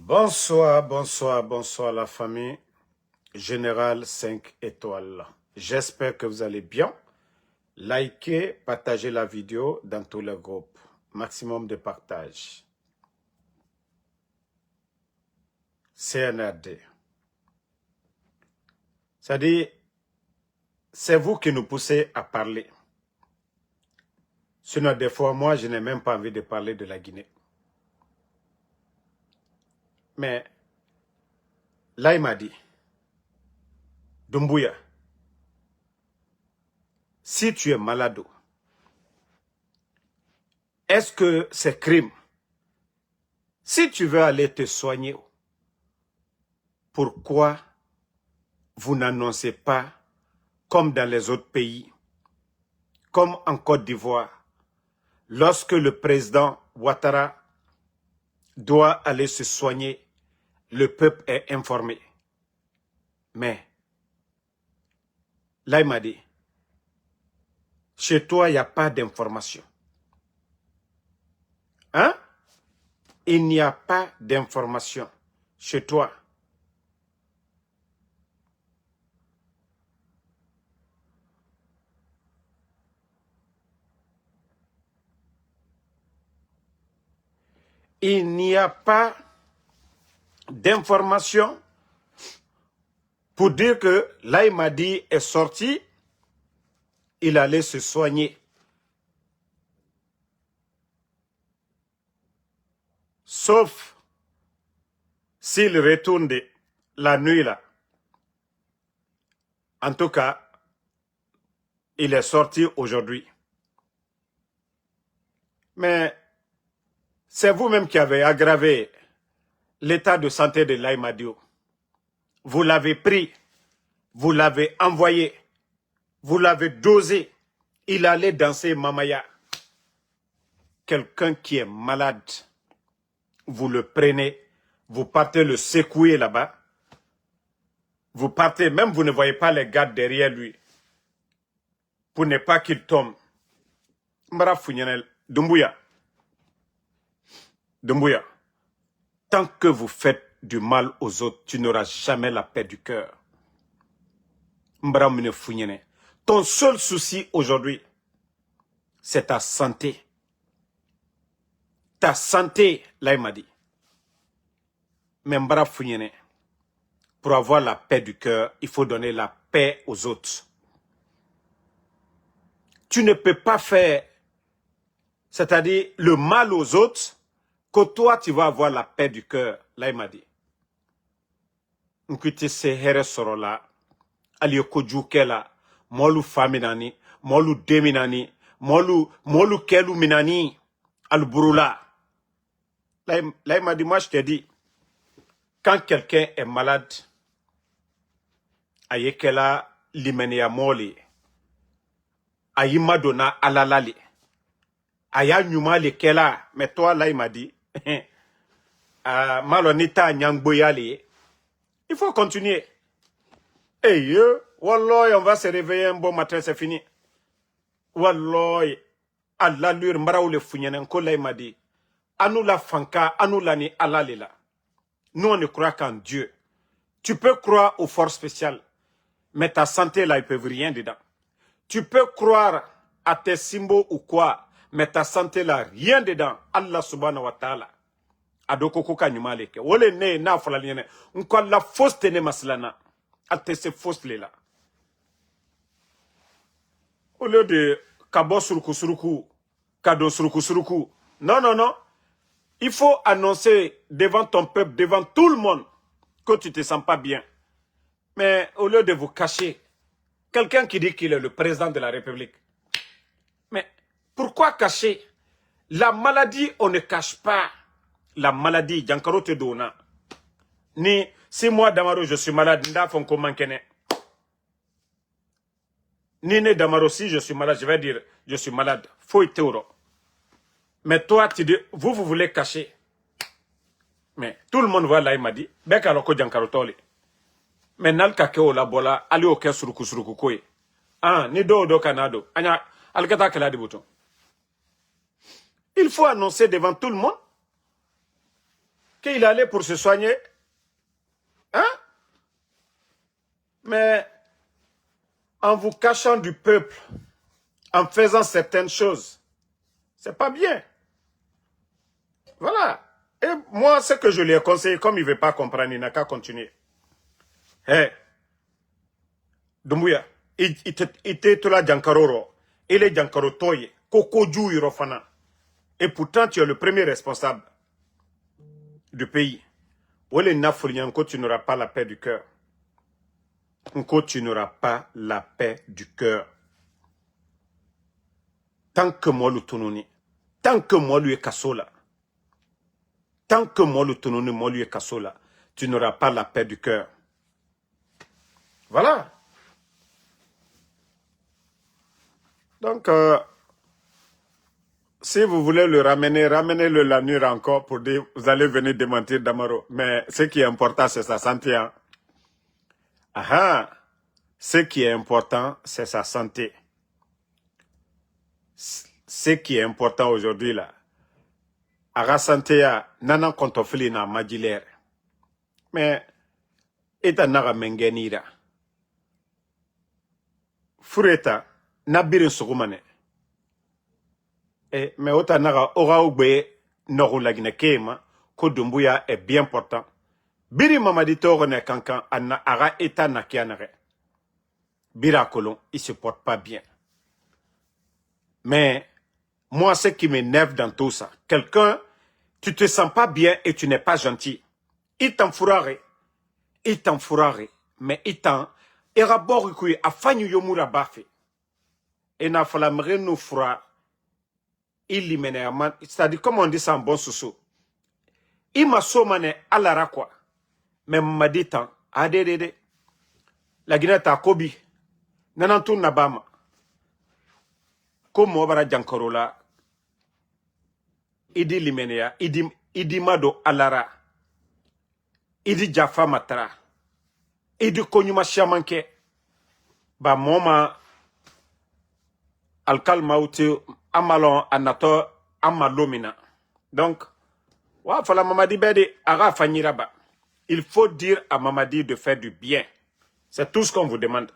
Bonsoir, bonsoir, bonsoir la famille Générale 5 étoiles. J'espère que vous allez bien. Likez, partagez la vidéo dans tous les groupes. Maximum de partage. CNRD. C'est-à-dire, c'est vous qui nous poussez à parler. Sinon, des fois, moi, je n'ai même pas envie de parler de la Guinée. Mais, là, il m'a dit, Doumbouya, si tu es malade, est-ce que c'est crime? Si tu veux aller te soigner, pourquoi vous n'annoncez pas, comme dans les autres pays, comme en Côte d'Ivoire, lorsque le président Ouattara doit aller se soigner, le peuple est informé. Mais, là il m'a dit, chez toi, il n'y a pas d'information. Hein? Il n'y a pas d'information chez toi. Il n'y a pas d'information pour dire que là il m'a dit est sorti, il allait se soigner. Sauf s'il retourne la nuit là. En tout cas, il est sorti aujourd'hui. Mais c'est vous-même qui avez aggravé l'état de santé de Laïmadio. Vous l'avez pris, vous l'avez envoyé, vous l'avez dosé. Il allait danser Mamaya. Quelqu'un qui est malade, vous le prenez, vous partez le secouer là-bas. Vous partez, même vous ne voyez pas les gardes derrière lui, pour ne pas qu'il tombe. Mbara Founyanel, Doumbouya. Doumbouya, tant que vous faites du mal aux autres, tu n'auras jamais la paix du cœur. Mbara Mune Founyanel, ton seul souci aujourd'hui, c'est ta santé. Ta santé, là il m'a dit. Mais Mbara Founyanel, pour avoir la paix du cœur, il faut donner la paix aux autres. Tu ne peux pas faire, c'est-à-dire le mal aux autres, que toi tu vas avoir la paix du cœur. Là il m'a dit. Nkiti se here sorola, aliyoko jukela, molu faminani, molu deminani, molu kelu minani, alburula. Là il m'a dit, moi je te dis, quand quelqu'un est malade, ayekela limenia moli, ayima dona alalali, aya nyuma le kela, mais toi là il m'a dit, malonita nyangboyali, il faut continuer. Hey, Wallah, on va se réveiller un bon matin, c'est fini. Wallah, à l'allure, Maraou le Founyanen, Kola il m'a dit, Anou la fanka, Anou la ni alalila. Nous, on ne croit qu'en Dieu. Tu peux croire aux forces spéciales, mais ta santé, là, ils peuvent rien dedans. Tu peux croire à tes symboles ou quoi, mais ta santé, là, rien dedans. Allah subhanahu wa ta'ala. Adoko koka nyumaleke. Wole ne na falaliene. Nko la fausse tene maslana. Ate se fausse là. Au lieu de kabo suruku suruku, kado suruku suruku. Non, non, non. Il faut annoncer devant ton peuple, devant tout le monde, que tu ne te sens pas bien. Mais au lieu de vous cacher, quelqu'un qui dit qu'il est le président de la République. Mais pourquoi cacher? La maladie, on ne cache pas. La maladie, Giancarlo te donne. Ni, si moi, Damaro, je suis malade, ni ne Damaro, si je suis malade, je vais dire, je suis malade. Faut être heureux. Mais toi, tu dis, vous voulez cacher. Mais tout le monde voit là, il m'a dit, Beka loko Giancarlo tole. Mais nal kakeo la bola, ali oke suruku suruku koye. Ah, ni do kanado. Anya, alkata kela di bouton. Il faut annoncer devant tout le monde. qu'il allait pour se soigner. Hein? Mais en vous cachant du peuple, en faisant certaines choses, c'est pas bien. Voilà. Et moi, ce que je lui ai conseillé, comme il ne veut pas comprendre, il n'a qu'à continuer. Hé, Dumbuya, il était tout là Djankaroro, il est Djankaro Toye, Koko Irofana. Et pourtant, tu es le premier responsable du pays. Ouele Nafurianko, tu n'auras pas la paix du cœur. Tu n'auras pas la paix du cœur. Tant que moi le tononi, tant que moi lui est kassola, tant que moi le tononi, moi lui est kassola, tu n'auras pas la paix du cœur. Voilà. Donc, si vous voulez le ramener, ramenez-le la nuit encore pour dire, vous allez venir démentir Damaro. Mais ce qui est important, c'est sa santé. Hein. Ah, ce qui est important, c'est sa santé. Ce qui est important aujourd'hui, là, à santé, nana kontofili na majilere. Mais, eta naga mengenira. Fureta, nabirin sugumane. Mais ota naga ora ugbe noru lagine kema, ko Dumbuya est bien important. Biri mamadi torone kankan anna ara eta nakianare. Bira kolon, il se porte pas bien. Mais, moi, ce qui m'énerve dans tout ça, quelqu'un, tu te sens pas bien et tu n'es pas gentil. Il t'enfourare, mais il t'en, et rabor kui a fanyu yomura bafe. Et na falamre nous fura, il limene aman, c'est-à-dire, comme on dit ça en bon sous. Il m'a sommane à la quoi. Mais m'a dit tant, adédédé. La Guinée ta kobi, nanantou nabama. Comme Mobara Djankorola, Idi Limenea, Idi Mado Alara, Idi Jaffa Matra, Idi Konyuma Shamanke, Ba Moma Alkal Mauti, Amalon Anato, Amalomina. Donc, wa fala Mamadi Bede, Ara Fanyiraba. Il faut dire à Mamadi de faire du bien. C'est tout ce qu'on vous demande.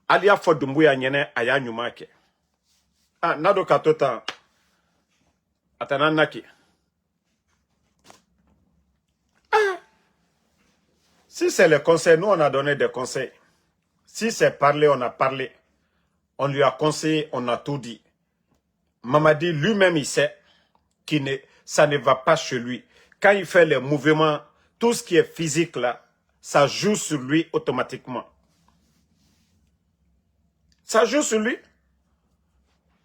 Alia fo Dumbuya nyene aya nyumake. Ah, nado katota atananaki. Ah, si c'est le conseil, nous on a donné des conseils. Si c'est parler, on a parlé. On lui a conseillé, on a tout dit. Mamadi lui-même, il sait que ça ne va pas chez lui. Quand il fait les mouvements, tout ce qui est physique là, ça joue sur lui automatiquement. Ça joue sur lui.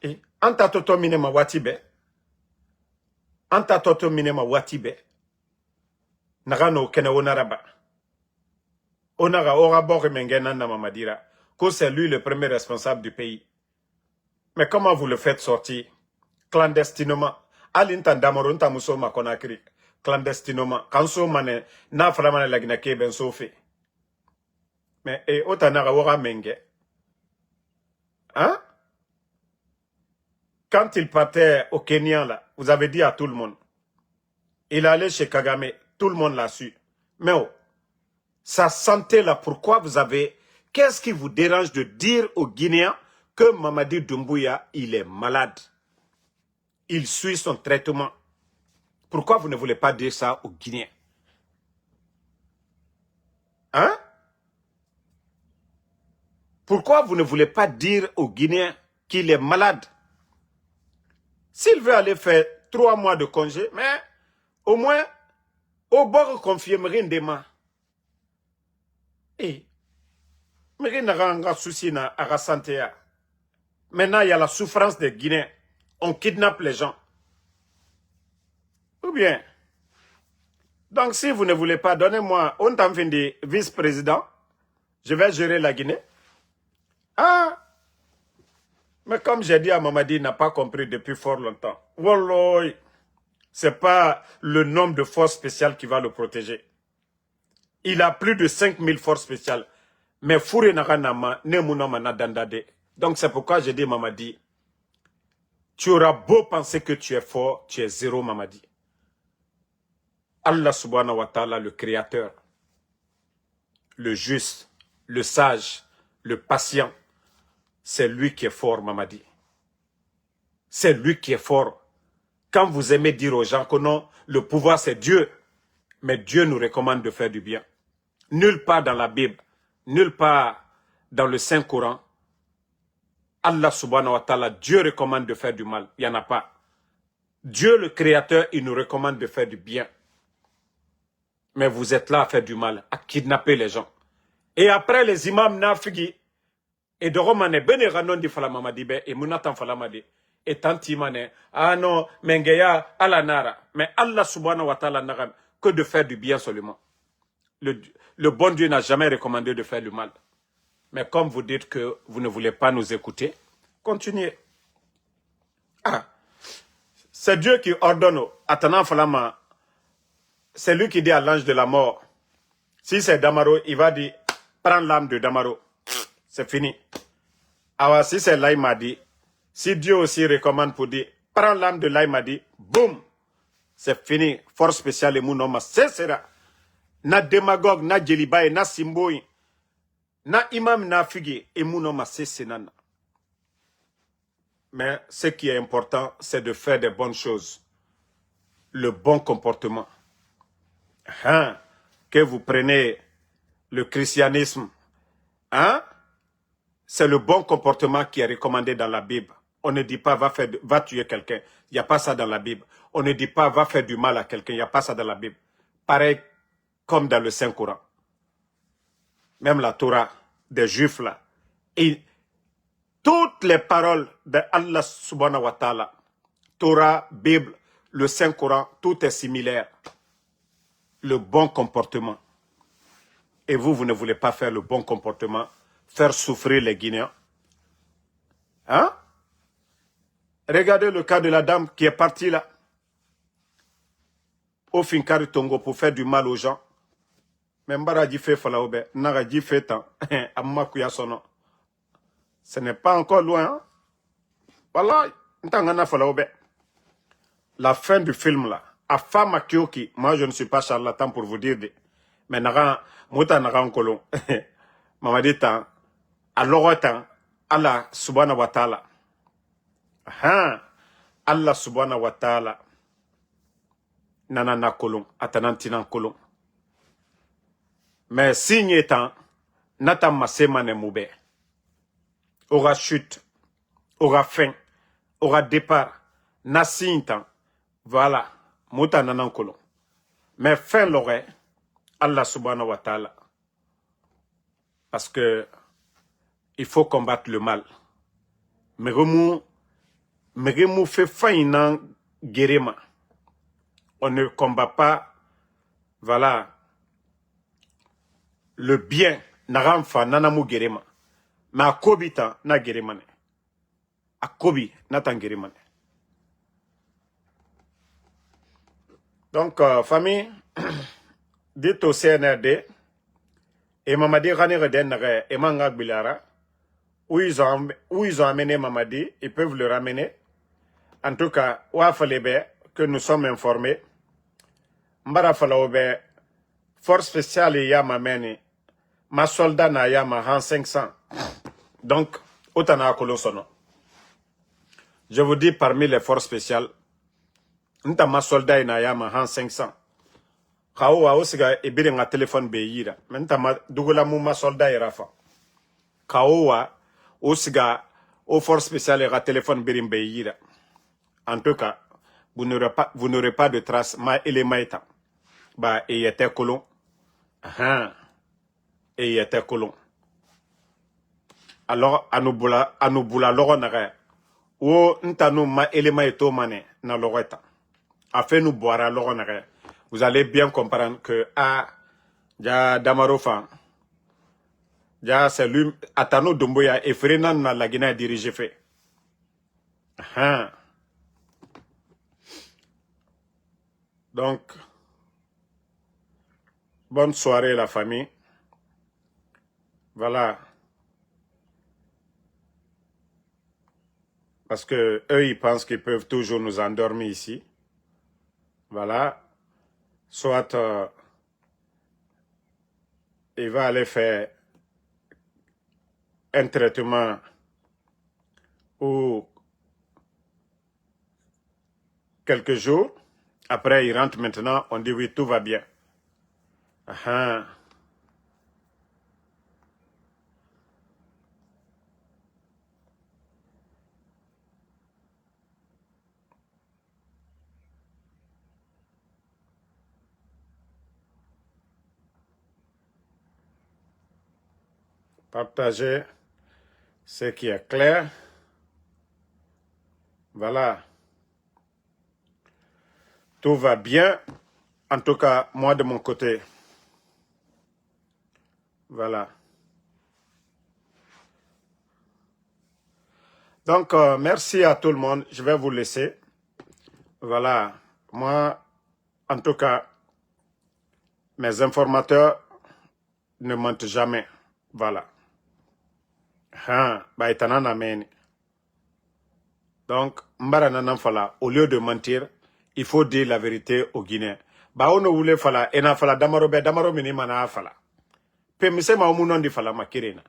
Et anta toto minema watibe. Anta toto minema watibe. Nagano kene onaraba. Onara orabo remengena na mamadira. Que c'est lui le premier responsable du pays. Mais comment vous le faites sortir? Clandestinement. Alinta damoronta musoma konakri. Clandestinement. Kanso mane na framane laginake ben sofe. Mais et otanara ora menge. Hein? Quand il partait au Kenya, là, vous avez dit à tout le monde. Il allait chez Kagame, tout le monde l'a su. Mais oh, sa santé là, pourquoi vous avez... Qu'est-ce qui vous dérange de dire aux Guinéens que Mamadi Doumbouya, il est malade? Il suit son traitement. Pourquoi vous ne voulez pas dire ça aux Guinéens? Hein? Pourquoi vous ne voulez pas dire aux Guinéens qu'il est malade? S'il veut aller faire 3 mois de congé, mais au moins, au bord confier Mérindema. Et Mérindera n'a souci à la santé. Maintenant, il y a la souffrance des Guinéens. On kidnappe les gens. Ou bien, donc si vous ne voulez pas, donnez-moi, on t'en fait des vice-présidents. Je vais gérer la Guinée. Ah! Mais comme j'ai dit à Mamadi, il n'a pas compris depuis fort longtemps. Wallah, c'est pas le nombre de forces spéciales qui va le protéger. Il a plus de 5000 forces spéciales. Mais Fouré Naranama, ne Mounamana Dandade. Donc c'est pourquoi j'ai dit Mamadi, Tu auras beau penser que tu es fort, tu es zéro, Mamadi. Allah subhanahu wa ta'ala, le créateur, le juste, le sage, le patient, c'est lui qui est fort, Mamadi. C'est lui qui est fort. Quand vous aimez dire aux gens que non, le pouvoir c'est Dieu, mais Dieu nous recommande de faire du bien. Nulle part dans la Bible, nulle part dans le Saint-Coran, Allah subhanahu wa ta'ala, Dieu recommande de faire du mal. Il n'y en a pas. Dieu le créateur, il nous recommande de faire du bien. Mais vous êtes là à faire du mal, à kidnapper les gens. Et après les imams nafigi, et de romane, beneranon di falamamadi be, et munatan falamadi, et tantimane, ah non, mengeya, ala nara. Mais Allah subhanahu wa ta'ala n'a que de faire du bien seulement. Le bon Dieu n'a jamais recommandé de faire du mal. Mais comme vous dites que vous ne voulez pas nous écouter, continuez. Ah, c'est Dieu qui ordonne, attendant falama, c'est lui qui dit à l'ange de la mort, si c'est Damaro, il va dire, prends l'âme de Damaro. C'est fini. Alors si c'est Laïmadi, si Dieu aussi recommande pour dire, prends l'âme de Laïmadi, boum, c'est fini. Force spéciale et mounoma, c'est sera. Na démagogue, na djelibaye, na simboy, na imam, na figi, et mounoma, c'est sénana. Mais ce qui est important, c'est de faire des bonnes choses. Le bon comportement. Hein? Que vous prenez le christianisme, hein? C'est le bon comportement qui est recommandé dans la Bible. On ne dit pas va tuer quelqu'un. Il n'y a pas ça dans la Bible. On ne dit pas va faire du mal à quelqu'un. Il n'y a pas ça dans la Bible. Pareil comme dans le Saint-Coran. Même la Torah des Juifs là. Et toutes les paroles de Allah subhanahu wa ta'ala, Torah, Bible, le Saint-Coran, tout est similaire. Le bon comportement. Et vous ne voulez pas faire le bon comportement, faire souffrir les Guinéens. Hein? Regardez le cas de la dame qui est partie là, au Finkari Tongo pour faire du mal aux gens. Mais Mbara fait Falaoube, Nara fait tant, Amakuya sono. Ce n'est pas encore loin. Hein? Voilà, Ntangana Falaoube. La fin du film là, à Fama Kyoki, moi je ne suis pas charlatan pour vous dire, mais Nara, Mouta Nara Nkolo, Mamadi Tan, alors Tan, Allah subhanahu wa ta'ala. Hein? Allah subhanahu wa ta'ala. Nanana kolon, atanantinan kolon. Mais signe étant, nata masemane moube. Aura chute, aura fin, aura départ, na signe temps. Voilà, mouta nanan kolon. Mais fin l'aurait, Allah subhanahu wa ta'ala. Parce que il faut combattre le mal. Mais remou fait fin nan guérima. On ne combat pas, voilà, le bien, naramfa, nanamu gerema. Mais à Kobita, na geremane. À Kobi, natan geremane. Donc, famille, dites au CNRD, et Mamadi Ranireden, et Manga Bilara, où ils ont amené Mamadi, ils peuvent le ramener. En tout cas, Ouafalebe, que nous sommes informés, Mbara Falaobe, force spéciale Yama Meni, ma soldat na Yama Han 500. Donc, Otana Kolosono. Je vous dis parmi les forces spéciales, Nta ma soldat na Yama Han 500. Kaowa osiga ebire nga téléphone be yira. Menta ma dugula mu ma soldat irafa. Kaowa osiga aux forces spéciales era téléphone birim be yira. En tout cas, vous n'aurez pas de traces ma élemaïta. Bah, et était colon. Et il était colon. Alors, anoubula loronare. Ou ntanu ma élemaïto mané na loreta. Afin nous boire loronare. Vous allez bien comprendre que, ja Damarofan, ja c'est lui, Atano Dumbuya et Frenan na la Guinée dirigé fait. Donc, bonne soirée la famille. Voilà. Parce que eux, ils pensent qu'ils peuvent toujours nous endormir ici. Voilà. Soit il va aller faire un traitement ou quelques jours. Après, il rentre maintenant, on dit oui, tout va bien. Ah, partager ce qui est clair. Voilà. Tout va bien. En tout cas, moi de mon côté. Voilà. Donc, merci à tout le monde. Je vais vous laisser. Voilà. Moi, en tout cas, mes informateurs ne mentent jamais. Voilà. Donc, mbara nanan fala, au lieu de mentir, il faut dire la vérité aux Guinéens. Ba ono wule fala, ena fala damaro be damaro mini mana fala. Pe mise ma omunon di fala makirena.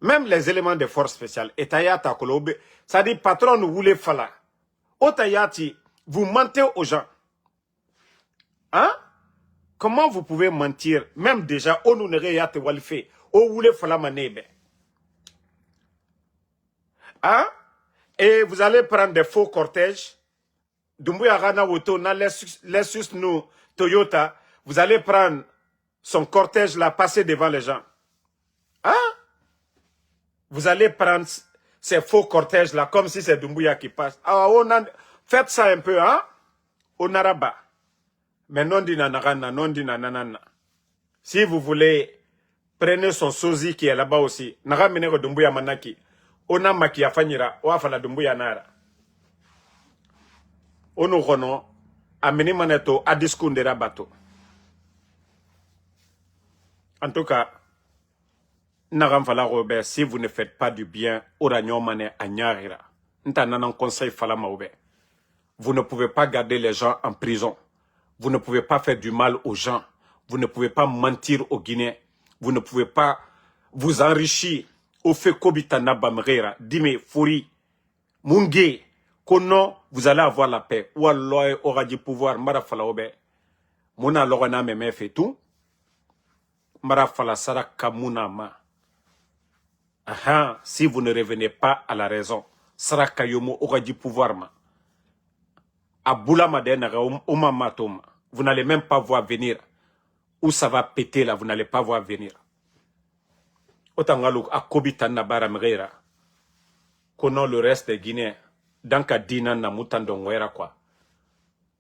Même les éléments de force spéciale, etayata kolobe, ça dit patron nous voulait fala. Otayati, vous mentez aux gens. Hein? Comment vous pouvez mentir? Même déjà, on nous yate walfe, o voulait fala manebe. Hein? Et vous allez prendre des faux cortèges. Dumbuya Rana Woto, na Lexus nous, Toyota, vous allez prendre son cortège là, passer devant les gens. Hein? Vous allez prendre ces faux cortèges là, comme si c'est Dumbuya qui passe. Ah, faites ça un peu, hein? Au Naraba. Mais non di nanarana, non di nanana. Si vous voulez, prenez son sosie qui est là-bas aussi. Nara menero Dumbuya Manaki. Ona maki afanyira, oafala Dumbuya Nara. Ono kono, ameni maneto, adiskundera bato. En tout cas, Nagam fala Robert, si vous ne faites pas du bien, Oranyo Mane Anyarira. Ntanan conseil fala maube. Vous ne pouvez pas garder les gens en prison. Vous ne pouvez pas faire du mal aux gens. Vous ne pouvez pas mentir aux Guinéens. Vous ne pouvez pas vous enrichir au fait Kobitana Bamrera, Dime, Fouri, Mungue, Kono, vous allez avoir la paix. Ou alors, aura du pouvoir, Marafala Obe. Mona Lorana me fait tout. Marafala Sara Kamuna Ma. Ah, si vous ne revenez pas à la raison, Sara Kayomo aura du pouvoir ma. Aboula Madena Oma Matoma. Vous n'allez même pas voir venir. Où ça va péter là, vous n'allez pas voir venir. Otangalo a Kobita Nabara Mreira. Connaissons le reste des Guinéens. Dans Kadina na Mutandongwera quoi.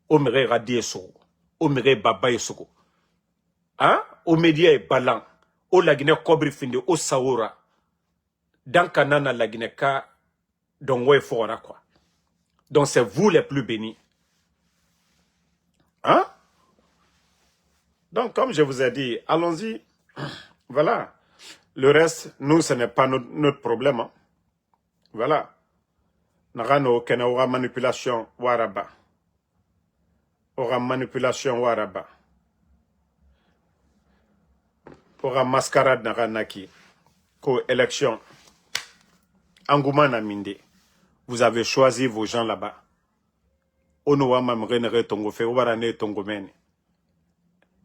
Omreira Dieso. Omre Baba Yesoko. Hein? Au média est balan. Au la Guinée Kobri Finde. Au Saoura. Dans Kanana la Guinée ka Dongwe Fora quoi. Donc c'est vous les plus bénis. Hein? Donc, comme je vous ai dit, allons-y. Voilà. Le reste, nous, ce n'est pas notre problème. Hein. Voilà. Nagano kena aura manipulation waraba. Aura manipulation waraba. Aura mascarade naganaki. Ko élection. Angoumana minde. Vous avez choisi vos gens là-bas. Onowa mamrenere tongofe, obarane tongomene.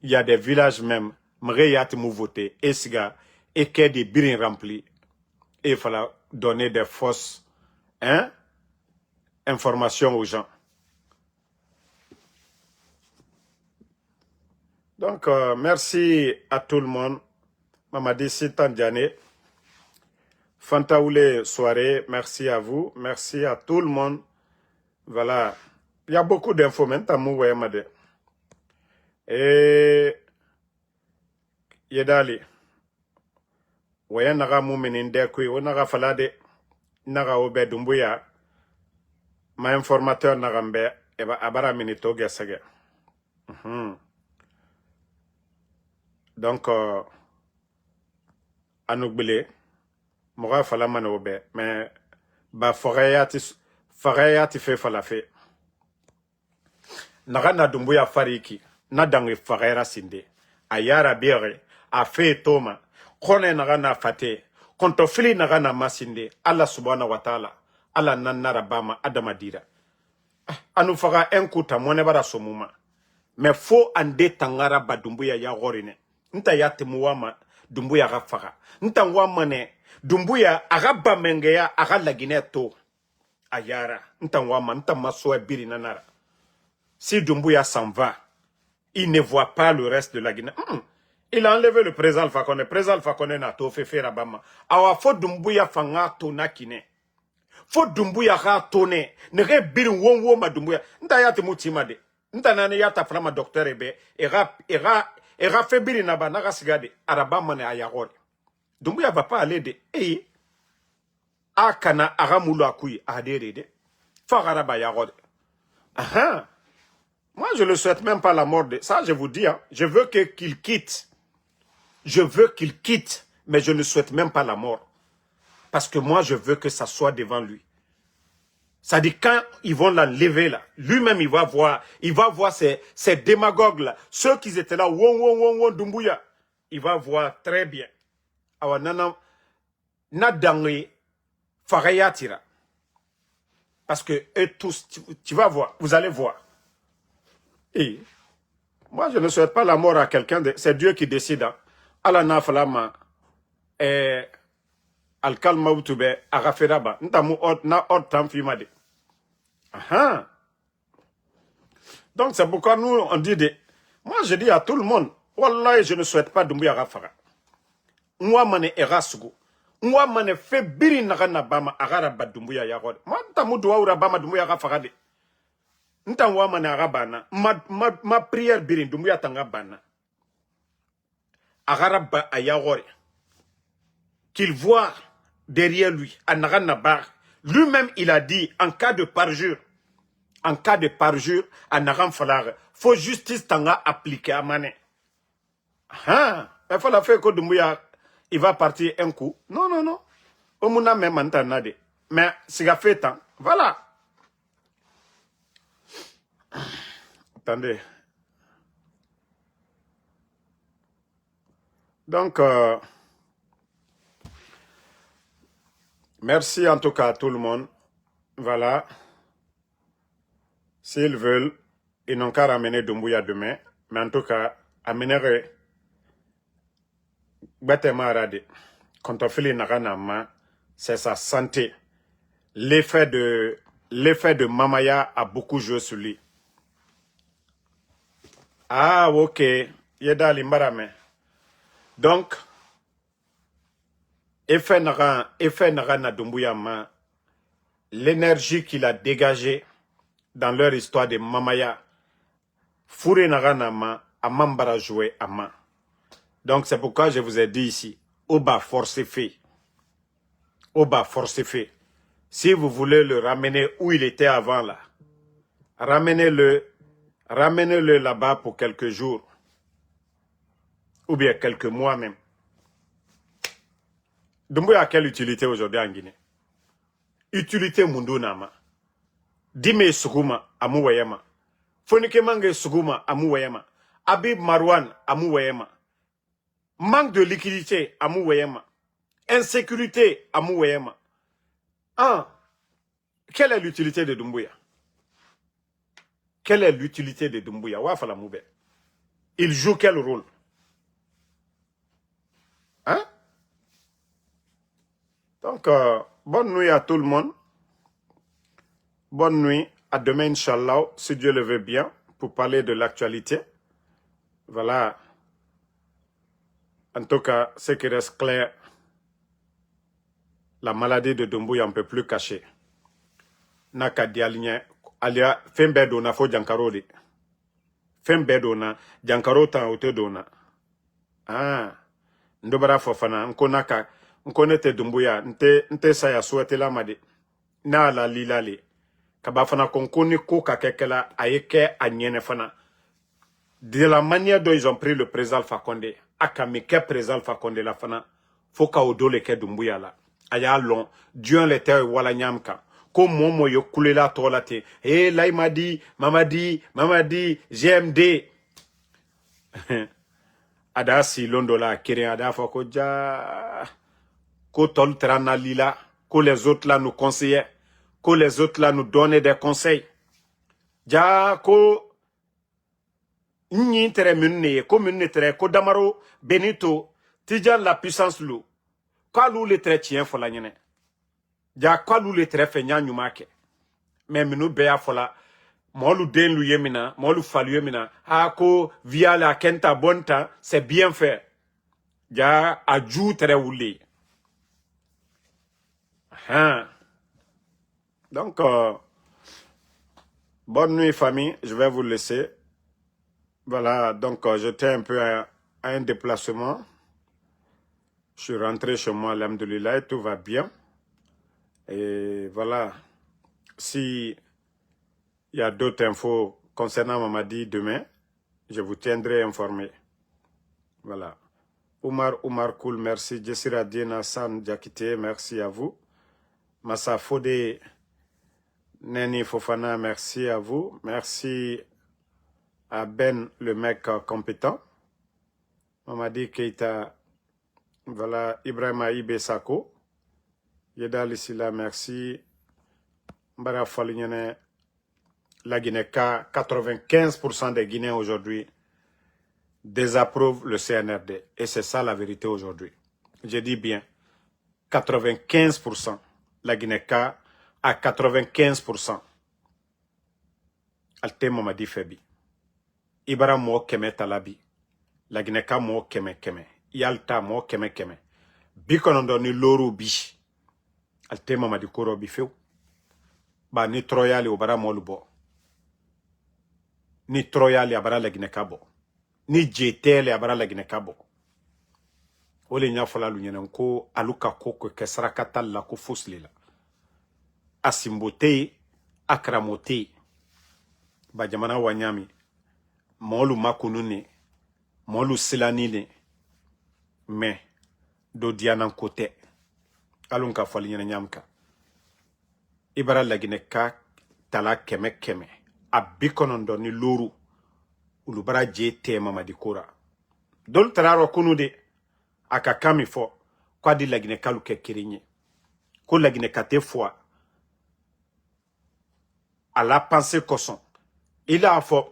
Il y a des villages même, Mreyat mou voté, Esga, et qu'il y a des birins remplis. Et il fallait donner des fausses informations aux gens. Donc, merci à tout le monde. Mamadi Sitandiane. Fantaoulé soirée, merci à vous. Merci à tout le monde. Voilà. Il y a beaucoup d'infos maintenant, Mouwayamade. Et Yedali. Waya naga moumeninde kui, o naga falade, naga obe dumbuya, ma informateur naga mbe, eba abara minito gesege. Donc, anoukbile, moga fala mane obe, mais ba foreyati, Faraya ti fe falafe. Naga na Dumbuya fariki. Na dangi farera sinde. Ayara bere. A fe toma. Kone naga na fate. Kontofili naga na masinde. Allah subhanahu wa ta'ala. Allah nanara bama adamadira. Anu faga enkuta mwone bara somuma. Mais fo ande tangara ba Dumbuya ya gorine. Nta ya temuwama Dumbuya aga faga. Nta wamane Dumbuya aga bamengeya aga lagine to. Ayara. Nta wama nta masoe biri nanara. Si Dumbuya s'en va, il ne voit pas le reste de la Guinée. Il a enlevé le président Alpha Condé. Le président Alpha Condé n'a pas fait Rabama. Awa fo Dumbuya fanga tona kine. Fo Dumbuya ga tone. Nere birin won ma Dumbuya. Nta ya te mutima de. Nta nane ya ta frama docteur ebe. Era fait birin naba naga sigade. Arabama ne ayagore. Dumbuya va pas aller de. Akana aga mulu akuyi adere de. Fagaraba yagore. Aha. Moi, je ne souhaite même pas la mort de... Ça, je vous dis, hein, je veux qu'il quitte. Je veux qu'il quitte, mais je ne souhaite même pas la mort. Parce que moi, je veux que ça soit devant lui. Ça dit, quand ils vont l'enlever, là, lui-même, il va voir ces démagogues-là, ceux qui étaient là, won, Dumbuya, il va voir très bien. Awa nana, na dangé, faraya tira. Parce que eux tous, tu vas voir, vous allez voir. Et moi, je ne souhaite pas la mort à quelqu'un. C'est Dieu qui décide. Allah na falama al-kalma utube agaferaba. Ntamu na tam fimade. Aha. Donc c'est pourquoi nous on dit moi je dis à tout le monde, wallahi je ne souhaite pas Dumbuya agafara. Moi mane erasugo. Moi mane fe biri na bama agara ba Dumbuya yagod. Moi ntamu doa ura bama Dumbuya agafara de. Ntanwa mana agabana ma prière birin Dumbuya tanga bana agaraba ayagore qu'il voit derrière lui anagana bar lui-même il a dit en cas de parjure anagan falar faut justice tanga appliquer à mané il faut la faire que Dumbuya il va partir un coup non omuna même antanade mais siga fait temps voilà. Attendez. Donc, merci en tout cas à tout le monde. Voilà. S'ils veulent, ils n'ont qu'à ramener Dumbuya demain. Mais en tout cas, amener Batema Rade. Quand on fait les naranama, c'est sa santé. L'effet de Mamaya a beaucoup joué sur lui. Ah, ok. Yeda limbarame. Donc, effet nara na Dumbuya ma, l'énergie qu'il a dégagée dans leur histoire de Mamaya, Fouré nara na ma, a mambara joué à ma. Donc, c'est pourquoi je vous ai dit ici, Oba force fait. Oba force fait. Si vous voulez le ramener où il était avant là, ramenez-le là-bas pour quelques jours. Ou bien quelques mois même. Dumbuya a quelle utilité aujourd'hui en Guinée? Utilité mundu nama. Dime suguma amu wayama. Fonike mange suguma amu wayama. Habib Marwan amu wayama. Manque de liquidité amu wayama. Insécurité amu wayama. Quelle est l'utilité de Dumbuya? Quelle est l'utilité de Dumbuya? Wafala moube. Il joue quel rôle? Hein? Donc, bonne nuit à tout le monde. Bonne nuit. À demain, Inch'Allah, si Dieu le veut bien, pour parler de l'actualité. Voilà. En tout cas, ce qui reste clair, la maladie de Dumbuya, on ne peut plus cacher. Naka dialigné, alia fembe dona fo jankaro de. Fembe dona, jankaro tan ote dona. Ndobara fofana, nkonete Dumbuya, nte saya souhaite la made. Na la lilale. Kabafana konkoni ko kakekela ayeke anyene fana. De la manière dont ils ont pris le président Alpha Condé, akamike président Alpha Condé la fana, foka odole ke Dumbuya la. Aya long, Dieu l'était wala nyamka. ko momo yo kulela to la te eh là il m'a dit mamadi GMD ada si londo la kiri ada fa ko ja ko tol trana lila ko les autres là nous conseillaient que les autres là nous donnaient des conseils ja ko ni tere minne ko minne tere ko damaro Benito Tijan la puissance lu kwa lu le tere tien fola nyene ja kwa lu le tere fe nya nyuma ke mais minu be ya fola molu den lu yemina molu falu yemina ha ko via la kenta bonta c'est bien fait ja aju tere wuli donc bonne nuit famille, je vais vous laisser. Voilà, donc j'étais un peu à un déplacement. Je suis rentré chez moi, alhamdoulilah, et tout va bien. Et voilà, si il y a d'autres infos concernant Mamadi demain, je vous tiendrai informé. Voilà. Oumar Koul, merci. Jessira Dina San Diakité, merci à vous. Massa Fodé Neni Fofana, merci à vous. Merci à Ben, le mec compétent. Mamadi Keita, voilà, Ibrahima Ibe Sako. Yeda Lissila, merci. Mbara Falignane, la Guinée, 95% des Guinéens aujourd'hui désapprouvent le CNRD. Et c'est ça la vérité aujourd'hui. Je dis bien, 95%. La Guinée à 95%. Alte Mamadi Febi. Ibara mo keme talabi. La Guinée mo keme. Yalta mo keme. Bikonondo ni loru bi. Alte Mamadi Koro bi feu. Ba ni troyali obara mo lubo. Ni troyali abara la Guinée bo. Ni jetele abara la Guinée bo. Ole nya fola lu nyenen ko aluka koko kesara katalla ko foslila asimbote akramote ba jamana wanyami molu makunune molu silanine me do dianan kote alunka fali nyenen nyamka ibara lagine ka tala keme abikonondo ni loru ulubara jete Mamadi Kora dol tararo kunude aka kami fo kwa di lagine kalu ke kirinye ko lagine kate fois à la pensée cosson il a fo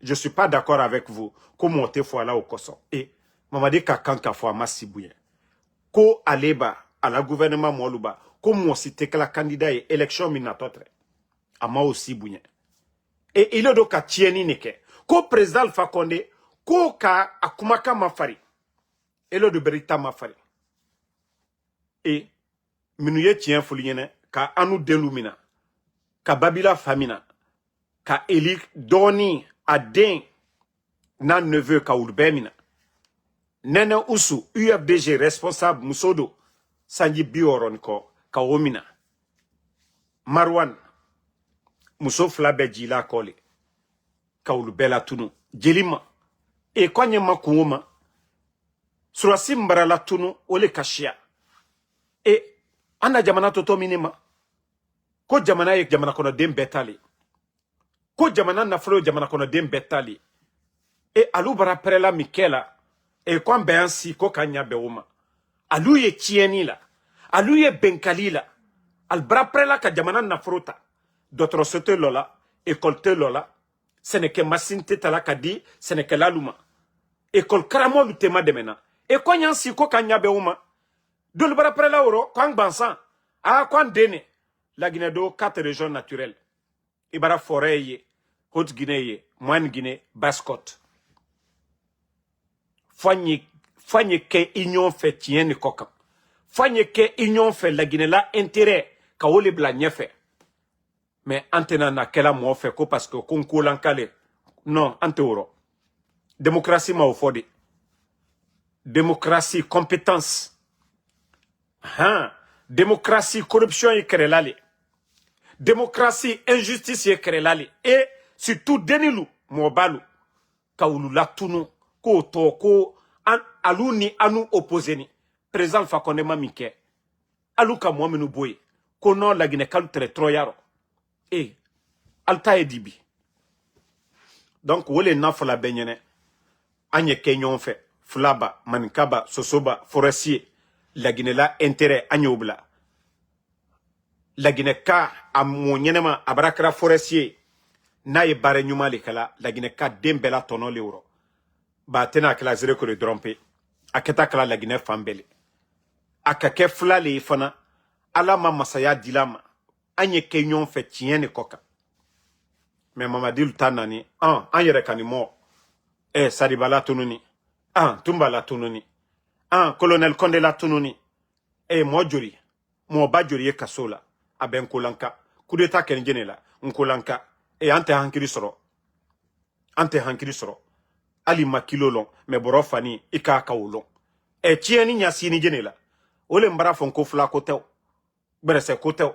je suis pas d'accord avec vous ko monter fois là au cosson et Mamadi ka kanka fo masibuye ko aleba à la gouvernement moluba ko mo cité que la candidat et élection minatotre ama aussi buye et il do ka tieni neke ko président Alpha Condé ko ka akumaka mafari elo de berita mafari et minuye tien fuliene ka anu delumina ka babila famina ka eli doni aden na neveu ka ulbemina nene usu UFDG responsable musodo sanji bioron ko ka omina Marwan muso flabe jila kole ka ulbela tunu jelima e kwanye makuuma surasi mbara la tunu ole kashia e ana jamana toto minima ko jamana ye jamana kono dem betali ko jamana nafolo jamana kono dem betali e alu bara prela Mikela e kwa mbeansi ko kanya beuma alu ye tieni la alu ye benkali la al bara prela ka jamana nafrota dotro sote lola école lola seneke masinte tala kadi seneke laluma école karamo lutema demena e ko nyansi ko kanya beuma dol bara prela oro kwang bansan a kwan dene la Guinée do 4 régions naturelles ibara forêt ye Haute Guinée ye Moyenne Guinée Basse-Côte fanye ke union fait tienne koka fanye ke union fait la Guinée la intérêt ka wole bla nyefe mais antena na kela mo fait ko parce que konko lankale non anteuro démocratie ma ofodi démocratie compétence démocratie corruption et krelali démocratie injustice et krelali et surtout denilu mobalu kaulu latunu ko to ko aluni anu opposeni président Alpha Condé mamike aluka mo menu boy kono lagine kalu tere troyaro alta edibi donc wole nafala benyene anye kenyon fe flaba mankaba sosoba forestier lagine la intérêt anye obla lagine ka amonyenema abrakra forestier na ye bare nyuma le kala lagine ka dembela tono le euro ba tena kala zere ko le drompe aketa kala lagine fambele akake flale fana ala ma masaya dilama anye kenyon fe tiene koka mais mamadil tanani anyere kanimo Sadibala tununi Tumbala tununi colonel Konde la tununi mo jori mo ba jori kasola aben kolanka kudeta kenjene la nkolanka ante hankiri soro ali makilo long me boro fani ika kawulong tieni nyasini jene la ole mbara fonko fla kotew berese kotew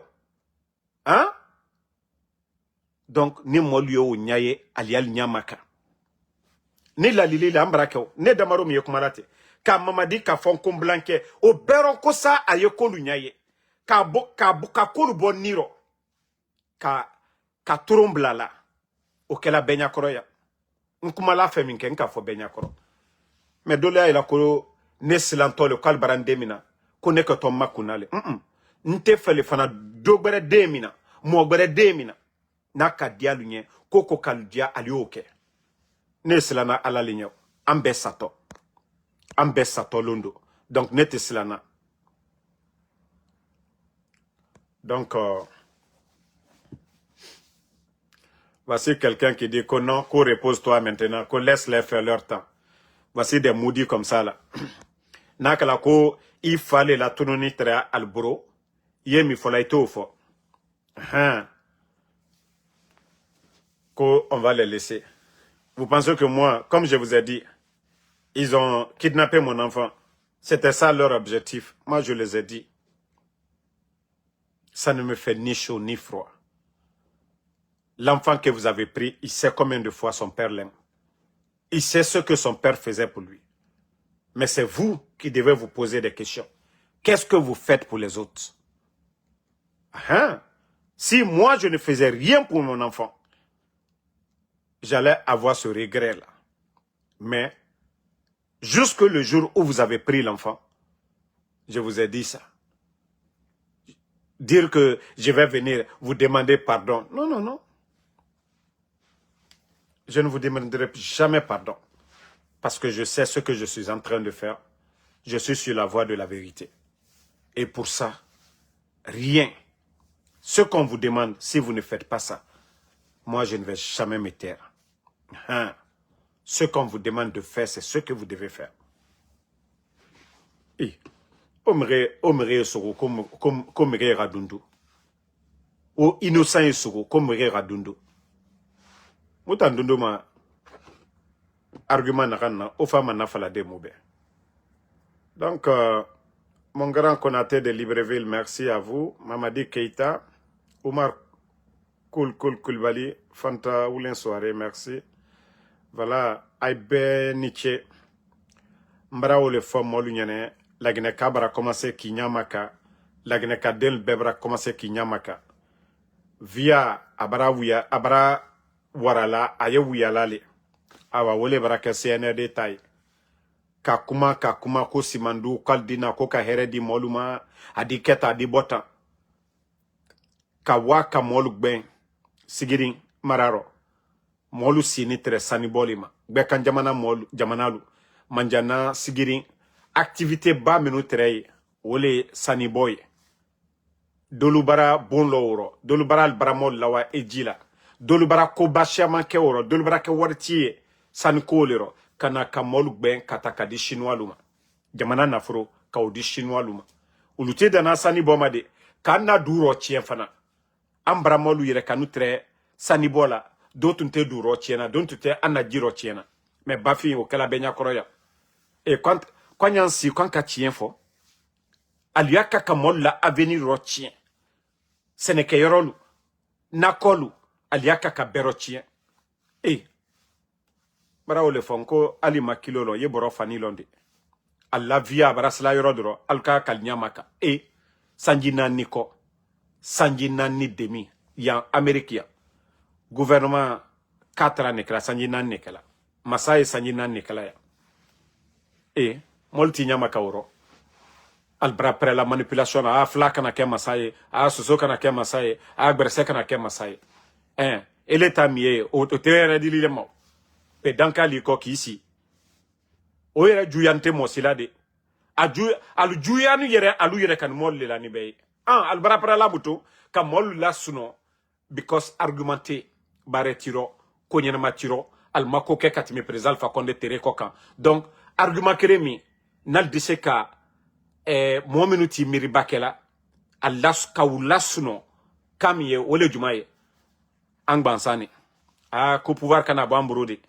donc ni molio nyaye alial nyamaka ni la lili la ambrake ne damaro mi yokumarate ka mamadi ka fonko blanke o beron ko sa ayekolu nyaye ka kolu bon niro ka turumbla la o kela benya koroya nkumala feminke nka fo benya koro me dole ay la ko ne silantole kal barandemina ko ne ko to makunale nte fele fana dogbere demina mo gbere demina naka dialu nye koko kaldia alioke ne silana ala linyo ambe sato londo donc ne te silana donc voici quelqu'un qui dit que non, qu'on repose-toi maintenant, qu'on laisse-les faire leur temps. Voici des maudits comme ça là. Nakala ko il fallait la tournée très albro, yemi fallait tout fort. On va les laisser. Vous pensez que moi, comme je vous ai dit, ils ont kidnappé mon enfant. C'était ça leur objectif. Moi, je les ai dit. Ça ne me fait ni chaud ni froid. L'enfant que vous avez pris, il sait combien de fois son père l'aime. Il sait ce que son père faisait pour lui. Mais c'est vous qui devez vous poser des questions. Qu'est-ce que vous faites pour les autres? Si moi, je ne faisais rien pour mon enfant, j'allais avoir ce regret-là. Mais, jusque le jour où vous avez pris l'enfant, je vous ai dit ça. Dire que je vais venir vous demander pardon. Non, non, non. Je ne vous demanderai jamais pardon. Parce que je sais ce que je suis en train de faire. Je suis sur la voie de la vérité. Et pour ça, rien. Ce qu'on vous demande, si vous ne faites pas ça, moi je ne vais jamais me taire. Ce qu'on vous demande de faire, c'est ce que vous devez faire. Et, omre soro comme radundu. Ou innocent soro comme radundu. Mutandundu ma argument nakana au femme na fala de moube. Donc mon grand Konaté de Libreville, merci à vous. Mamadi Keita, Omar Koulbali, Fanta Oulen Soare, merci. Voilà, Aïbe Nietzsche, Mbrao le femme molunyane, Lagine Kabra commencé Kinyamaka, Lagine Kadel Bebra commencé Kinyamaka. Via Abra Warala, Aye Wuyalale, Awa Wole Braka CNRD Taï. Kakuma ko simandu kaldina ko ka heredi moluma adi keta adi bota kawaka molu gben sigirin mararo molu sini tre sanibolima gbe kan jamana molu jamanalu manjana sigirin activité ba menu tre wole saniboy dolubara bonloro dolubara albramol lawa ejila dolubara ko bashama ke woro dolubara ke wartie sankolero kana kamolu gben kataka di chinois luma jamana nafro ka odi chinois luma ulute dana sani boma de kana duro chien fana ambra molu yere kanu tre sani bola dotunte duro chiena dontute ana jiro chiena mais bafi o kala benya koroya e kwanya nsi kwanka chien fo aliaka kamol la avenir ro chien seneke yorolu nakolu aliaka ka bero chien bara ole fonko ali makilolo ye boro fani londe alla via barasla yorodro alka kalnyamaka sanjina niko sanji nani demi yan Amérique yan gouvernement 4 ans nekela sanji nani nekela masaye sanji nani nekela ya e molti nyama kawro albra après la manipulation a flakana ke masaye a soso kana ke masaye a berse kana ke masaye ele tamie o tere di le mo pe dankali ko kisi o yere juyante mo silade alu juyanu yere alu yere kan molle la ni be albra après la buto ka mol la suno because argumenté bare tiro ko nyena matiro al mako ke katimi président fa konde tere ko kan donc argument kremi nal diseka mo minuti miri bakela alas kawlasuno kamye wole jumaye angbansani ko pouvoir kana bamburudi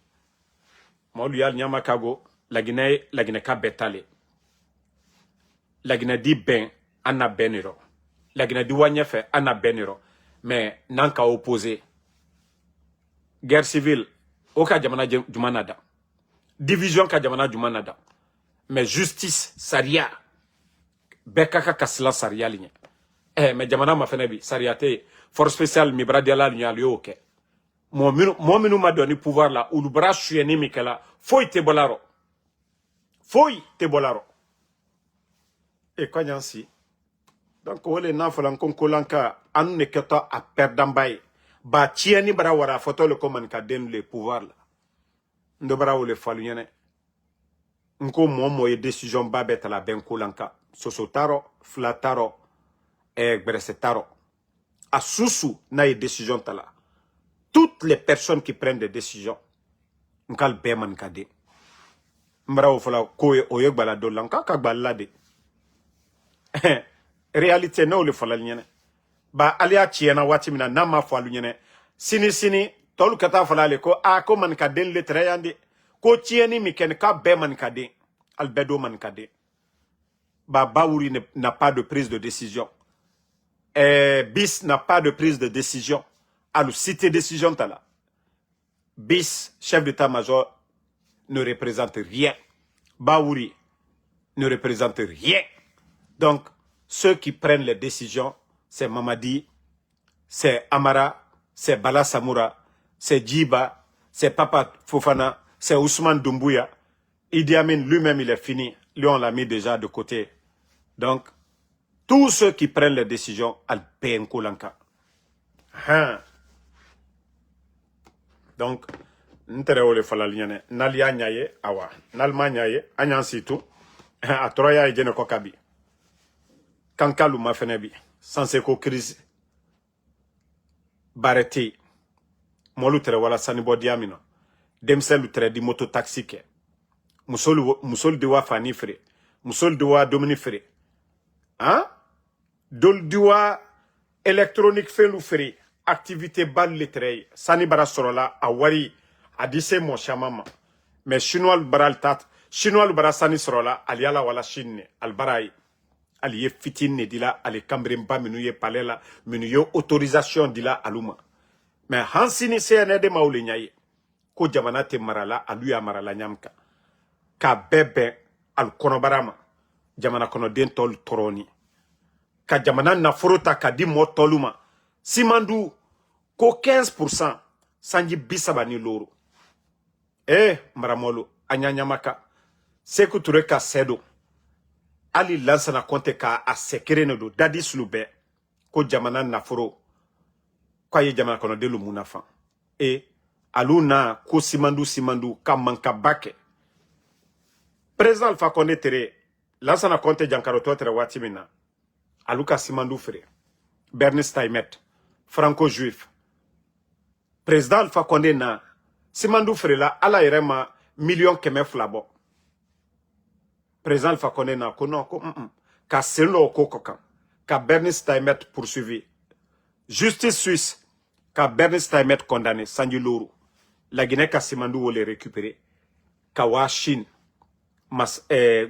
molu yal nyama kago lagine ka betale lagine di ben anna beniro lagine di wanyefe anna beniro mais nanka opposé guerre civile oka jamana jumanada division ka jamana jumanada mais justice saria bekaka kasla saria ligne mais jamana ma fene bi sariate force spéciale mi bradiala ligne yoke mo minu ma doni pouvoir la ou le bras chueni mikela foi te bolaro e kwanyansi donc wole na falan konkolanka anu ne keto a perdambay ba tieni bara wara photo le comme ka den le pouvoir la ndo bara wole falu nyene nko mo ye décision ba betala ben kolanka sosotaro flataro gberesetaro a susu na ye décision tala toutes les personnes qui prennent des décisions nkal beman kade mbara wo fala ko o yegbala do lanka ka gballa de réalité no le fala nyene ba alia chiena wati mina na ma falu nyene sini tolu kata fala le ko ko man ka den le trayande ko chieni mi ken ka be man ka de albedo man ka de ba Baouri n'a pas de prise de décision bis n'a pas de prise de décision alu cité décision tala bis chef d'état-major ne représente rien Baouri ne représente rien. Donc, ceux qui prennent les décisions, c'est Mamadi, c'est Amara, c'est Bala Samoura, c'est Djiba, c'est Papa Fofana, c'est Ousmane Doumbouya. Idi Amin lui-même, il est fini. Lui, on l'a mis déjà de côté. Donc, tous ceux qui prennent les décisions, al payen Kolanka. Donc, ntere ole falal nyane nalia nyaye awa nalma nyaye anyansi tu atroya e jene ko kabi kankalu ma fenebi sans ko crise bareti molu tere wala sani bodiamino demselu tere di moto taxi ke musol de wa fani fré musol de wa domini fré dol diwa électronique felu fré activité bal letre sani bara sorola awari adise mo shamama mais chinois baral tat chinois bara sani sorola aliala wala chine albarai aliye fitine dila ale kambremba minuye palela minuye autorisation dila aluma mais hansini cne de maule nyaye ko jamana te marala aluya marala nyamka ka bebe al konobarama jamana kono den tol toroni ka jamana na forota ka di mo toluma simandu ko 15% sanji bisabani loro maramolo anyanyamaka seku ture ka sedo ali lansana konte ka a sekere do dadi slube ko jamana naforo kwa ye jamana kono delu munafa aluna ko simandu ka manka bake président Alpha Condé tere lansana konte jankaro to tere watimina aluka simandu frère Bernie Staimet franco juif président Alpha Condé na simandu frela ala yerema million keme flabo président Alpha Condé na ko non ko ka selo ko kokan ka Bernie Staimet poursuivi justice suisse ka Bernie Staimet condamné sanji loro la Guinée ka simandu wole récupérer ka wa Chine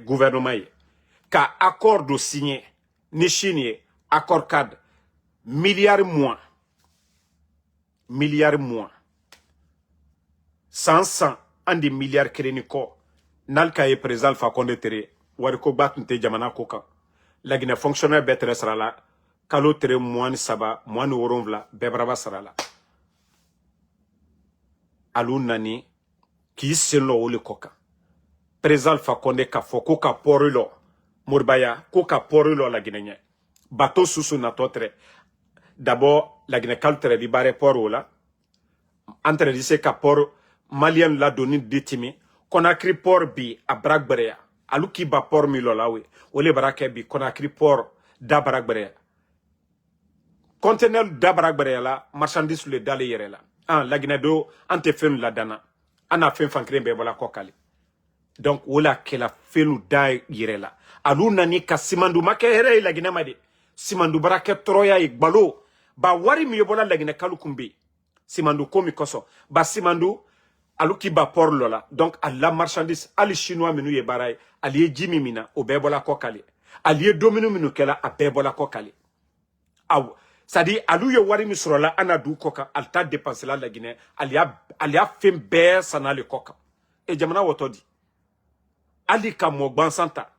gouvernement ka accord de signé ni Chine accord cadre milliards moins 100 andi milliards kreni ko nalka ye président Alpha Condé tere wari ko batunte jamana ko kan la Guinée fonctionnaire betre srala kalo tere moine saba moine woronvla bebraba sarala alu nani ki selo wole koka Président Alpha Condé ka fo ko ka porilo Morbaya ko ka porilo la Guinée bateau susu na totre d'abord la Guinée kaltre di bare poro la entre di se ka por malien la doni ditimi Conakry port bi a Bragbrea alu ki ba port mi lola we wole barake bi Conakry port da Bragbrea conteneur da Bragbrea la marchandise le dale yere la la Guinée do ante fen la dana ana fen fankre be bola kokali donc wala kela fenu da yere la alu nani ka simandu make here la Guinée made simandu barake troya e gbalo ba wari mi yobola la Guinée kalukumbi simandu komi koso ba simandu alu ki ba port lola donc à la marchandise ali chinois menu ye baray ali jimi mina o bebola kokali ali domino minu kela a bebola kokali aw c'est-à-dire alu ye wari mi sorola ana du koka alta dépenser la Guinée alia fem be sanale koka e jamana wotodi ali ka mo gbansanta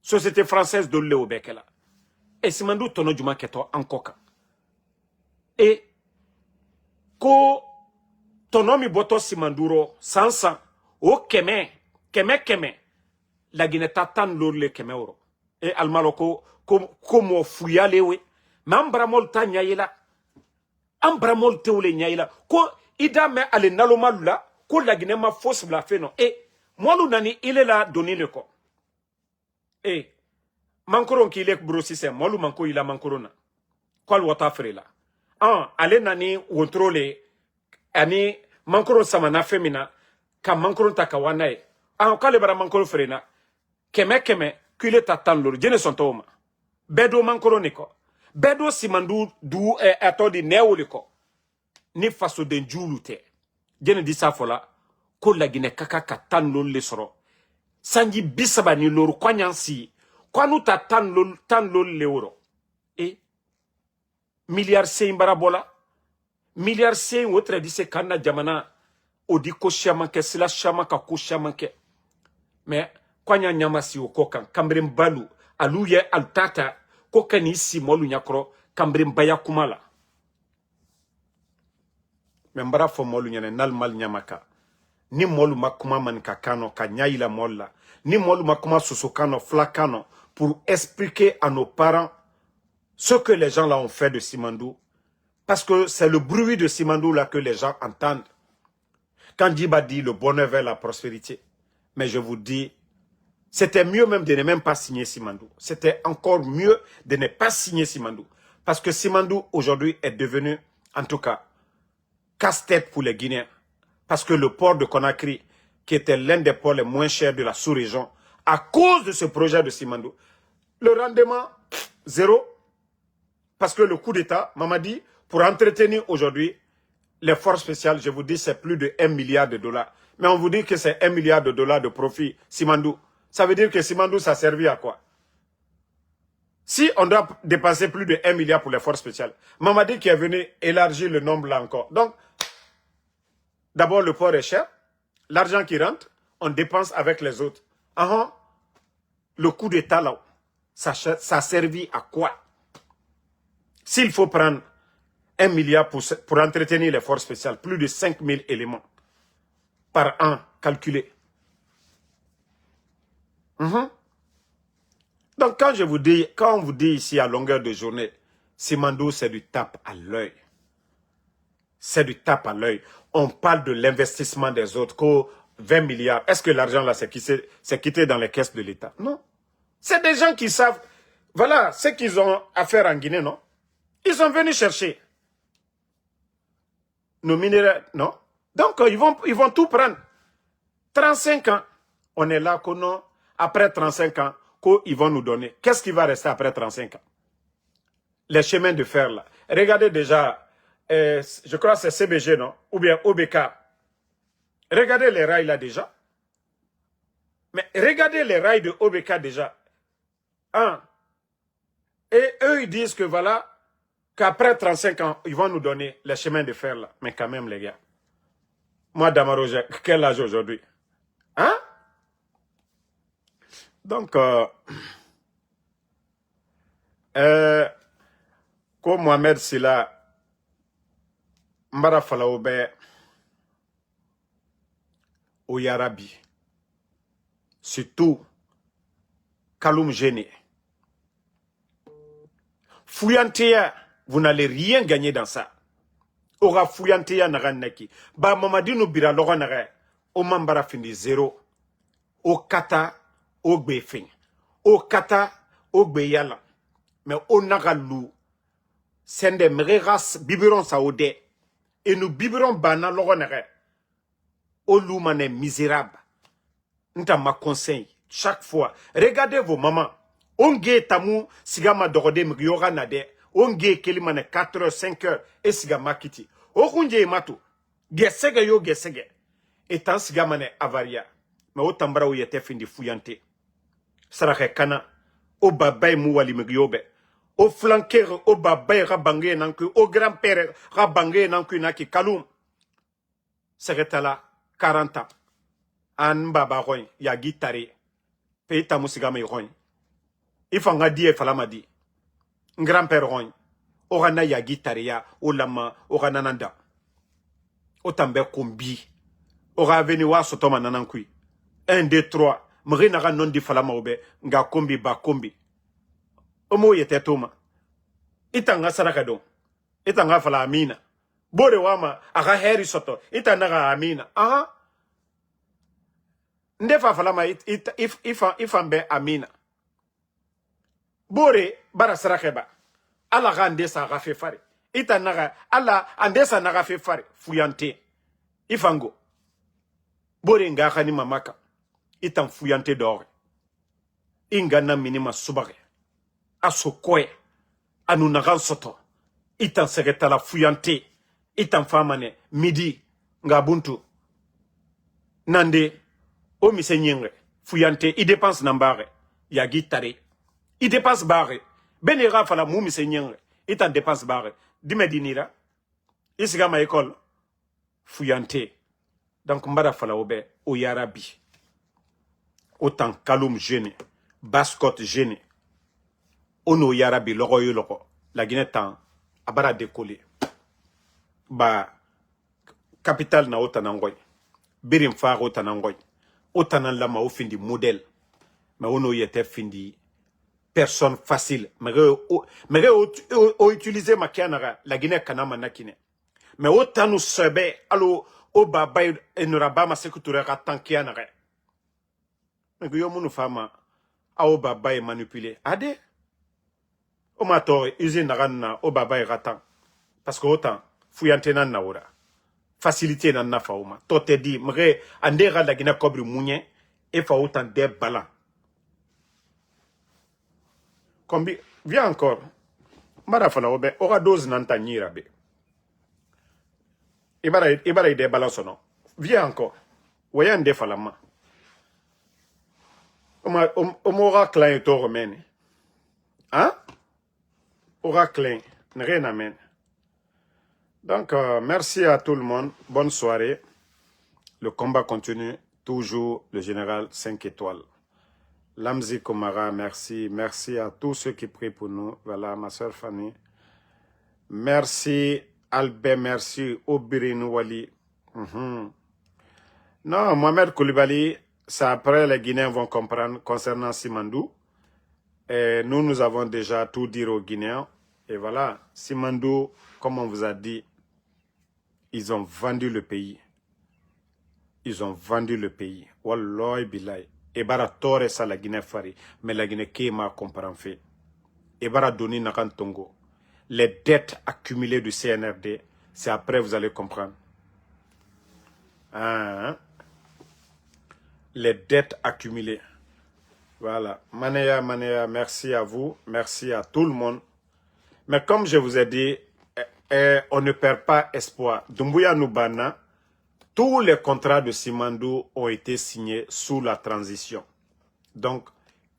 société française de Léo Bekela et simandu tono juma keto en koka et ko tonomi boto simanduro sansa o keme la Guinée tatan lorle keme euro et almaloko como fuyale we membramol ta nyayela ambramol teule nyayela ko ida me ale nalomalula ko la Guinée ma fausse la fait non et moi nani il est là donner le ko et mankoron ki lek brosise molu manko ila mankorona kwal wata frela ale nani wontrole ani mankoro samana femina ka mankoro takawana e kale bara mankoro frena keme kule tatan lor jene sontoma bedo mankoro niko bedo simandu du atodi neoliko ni faso den julute jene disa fola ko la Guinée kaka katan lor le soro sanji bisaba ni lor kwanyansi kwanu tatan lor le euro e milliard seimbara bola milliard sen wotre dise kana jamana odi ko shamanke sila shamaka ko shamanke mais kwanya nyamasi o kokan kambrem balu aluye altata ko kanisi molu nyakro kambrem baya kumala membara fo molu nyane nal mal nyamaka ni molu makuma man kakano kanyaila molla ni molu makuma susukano flakano pour expliquer à nos parents ce que les gens là ont fait de Simandou. Parce que c'est le bruit de Simandou là que les gens entendent. Quand Djiba dit le bonheur vers la prospérité, mais je vous dis, c'était mieux même de ne même pas signer Simandou. C'était encore mieux de ne pas signer Simandou. Parce que Simandou aujourd'hui est devenu, en tout cas, casse-tête pour les Guinéens. Parce que le port de Conakry, qui était l'un des ports les moins chers de la sous-région, à cause de ce projet de Simandou, le rendement, zéro. Parce que le coup d'État, Mamadi, pour entretenir aujourd'hui les forces spéciales, je vous dis, c'est plus de 1 milliard de dollars. Mais on vous dit que c'est 1 milliard de dollars de profit, Simandou. Ça veut dire que Simandou, ça servit à quoi? Si on doit dépenser plus de 1 milliard pour les forces spéciales, Mamadi qui est venu élargir le nombre là encore. Donc, d'abord, le port est cher. L'argent qui rentre, on dépense avec les autres. Le coup d'État là, ça servit à quoi? S'il faut prendre 1 milliard pour entretenir les forces spéciales, plus de 5000 éléments par an calculés. Donc quand on vous dit ici à longueur de journée, Simandou, c'est du tape à l'œil. C'est du tape à l'œil. On parle de l'investissement des autres, qu'au 20 milliards. Est-ce que l'argent là s'est quitté dans les caisses de l'État? Non. C'est des gens qui savent, voilà, ce qu'ils ont à faire en Guinée, non? Ils sont venus chercher nos minéraux, non? Donc, ils vont tout prendre. 35 ans, on est là, non? Après 35 ans, qu'ils vont nous donner. Qu'est-ce qui va rester après 35 ans? Les chemins de fer, là. Regardez déjà, je crois que c'est CBG, non? Ou bien OBK. Regardez les rails, là, déjà. Mais regardez les rails de OBK, déjà. Et eux, ils disent que voilà, qu'après 35 ans, ils vont nous donner les chemins de fer là. Mais quand même, les gars. Moi, Damaro, j'ai quel âge aujourd'hui? Donc, Ko Mohamed Sila mbara fala o bɛ o yarabi surtout Kaloum Géné. Fouyanteya, vous n'allez rien gagner dans ça. Ora Fouyanteya naganaki. Ba Mamadou bira logo naga. O mambara findi zéro. O kata, o gbe fin. O kata, o gbe yala. Mais o naga lou. Sende mreras biberon sa ode. Et nous biberon bana logo naga. O lou mané misérable. Nta ma conseil. Chaque fois. Regardez vos mamans. Onge tamu sigama dogode mgyoga nade. Onge kelimane 4 heures, 5 heures. Et sigama kiti. Okunje mato. Gesege yo gesege. Etan sigamane avaria. Mais o tambara o yete findi fuyante. Sarake kana. O babay mu wali mgyobe. O flanqueur o babay rabange nanku. O grand-père rabange nanku naki Kaloum. Seretala 40 ans. An baba roy. Ya gitare. Pe tamu sigama roy. Ifanga die falama di. Grand-père roy. Orana ya gitaria. O lama. Orana nanda. O tambe kombi. Ora veni wa sotoma nanankui. 1, 2, 3. Mri naga non di falama obe. Nga kombi ba kombi. Omo yete toma. Itanga saraka don. Itanga fala amina. Bore wama. Aga heri soto. Itanga amina. Aha. Ndefa falama ifambe amina. Bore bara sarakeba. Ala ga ndesa aga fe fari. Ita naga ala andesa naga fe fari. Fuyante. Ifango. Bore nga khani mamaka. Itan fuyante dore. Ingana minima subare. Asokoe. Anu nagan soto. Itan segetala fuyante. Itan famane midi nga buntu. Nande o mise nyengre. Fuyante i dépense nambare. Ya gitare. I dépense bare. Benera fala mu mise nyengre. Itan dépense bare. Dime dinira. Isiga ma école. Fuyante. Donc mbara fala obe o yarabi. Autant Kaloum Géné. Bascotte Géné. Ono yarabi logo yo logo. La Guinée tan abara décoller. Ba capital na otanangoy. Birim fa otanangoy. Otanan lama o findi modèle. Mais ono yete findi personne facile. Mais o utiliser ma kianara la Guinée kanama nakine. Mais autant nous sebe allo o babay enuraba ma sekuture ratan kianara. Mais yo munu fama a o babay manipuler. Ade o matore usine na o babay ratan. Parce que autant fuyante nan na ora. Facilité nan na fauma. Tote di mre andera la Guinée kobri mounye et fa autant de balan. Combi, viens encore. Mara fala obe, ora 12 nanta nyira be. Ibara ide balance non. Viens encore. Voyez nde fala ma. Ora klein to remene. Hein? Ora klein. Rien amène. Donc, merci à tout le monde. Bonne soirée. Le combat continue. Toujours le général 5 étoiles. Lamzi Komara, merci. Merci à tous ceux qui prient pour nous. Voilà, ma soeur Fanny. Merci, Albert, merci, Obirinou Wali. Non, Mohamed Koulibaly, c'est après les Guinéens vont comprendre concernant Simandou. Et nous avons déjà tout dit aux Guinéens. Et voilà, Simandou, comme on vous a dit, ils ont vendu le pays. Ils ont vendu le pays. Wallahi billahi. Ebara tore sa la Guinée fari. Mais la Guinée qui m'a comprend fait. Ebara doni nakan tongo. Les dettes accumulées du CNRD, c'est après vous allez comprendre. Hein? Les dettes accumulées. Voilà. Manéa, merci à vous. Merci à tout le monde. Mais comme je vous ai dit, on ne perd pas espoir. Doumbouya Noubana, tous les contrats de Simandou ont été signés sous la transition. Donc,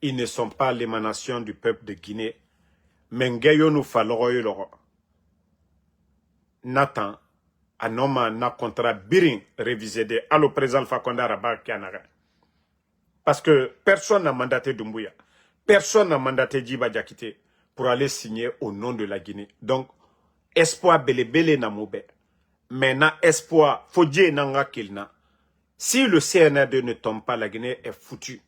ils ne sont pas l'émanation du peuple de Guinée. Mais Ngayo nous falloir Nathan, un homme a contrat birin révisé de allo président Fakonda Rabat Kianara. Parce que personne n'a mandaté Doumbouya. Personne n'a mandaté Djiba Diakité pour aller signer au nom de la Guinée. Donc, espoir belebele na moube. Maintenant, espoir, faut dire nanga kilna. Si le CNRD ne tombe pas, la Guinée est foutue.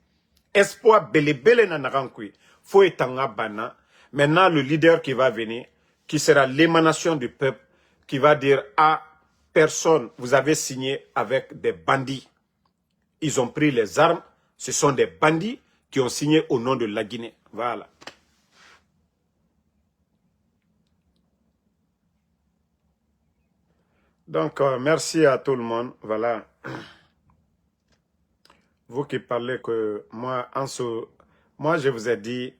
Espoir belebele na narankui. Faut etanga bana. Maintenant, le leader qui va venir, qui sera l'émanation du peuple, qui va dire à personne, vous avez signé avec des bandits. Ils ont pris les armes. Ce sont des bandits qui ont signé au nom de la Guinée. Voilà. Donc, merci à tout le monde. Voilà. Vous qui parlez que moi, moi, je vous ai dit,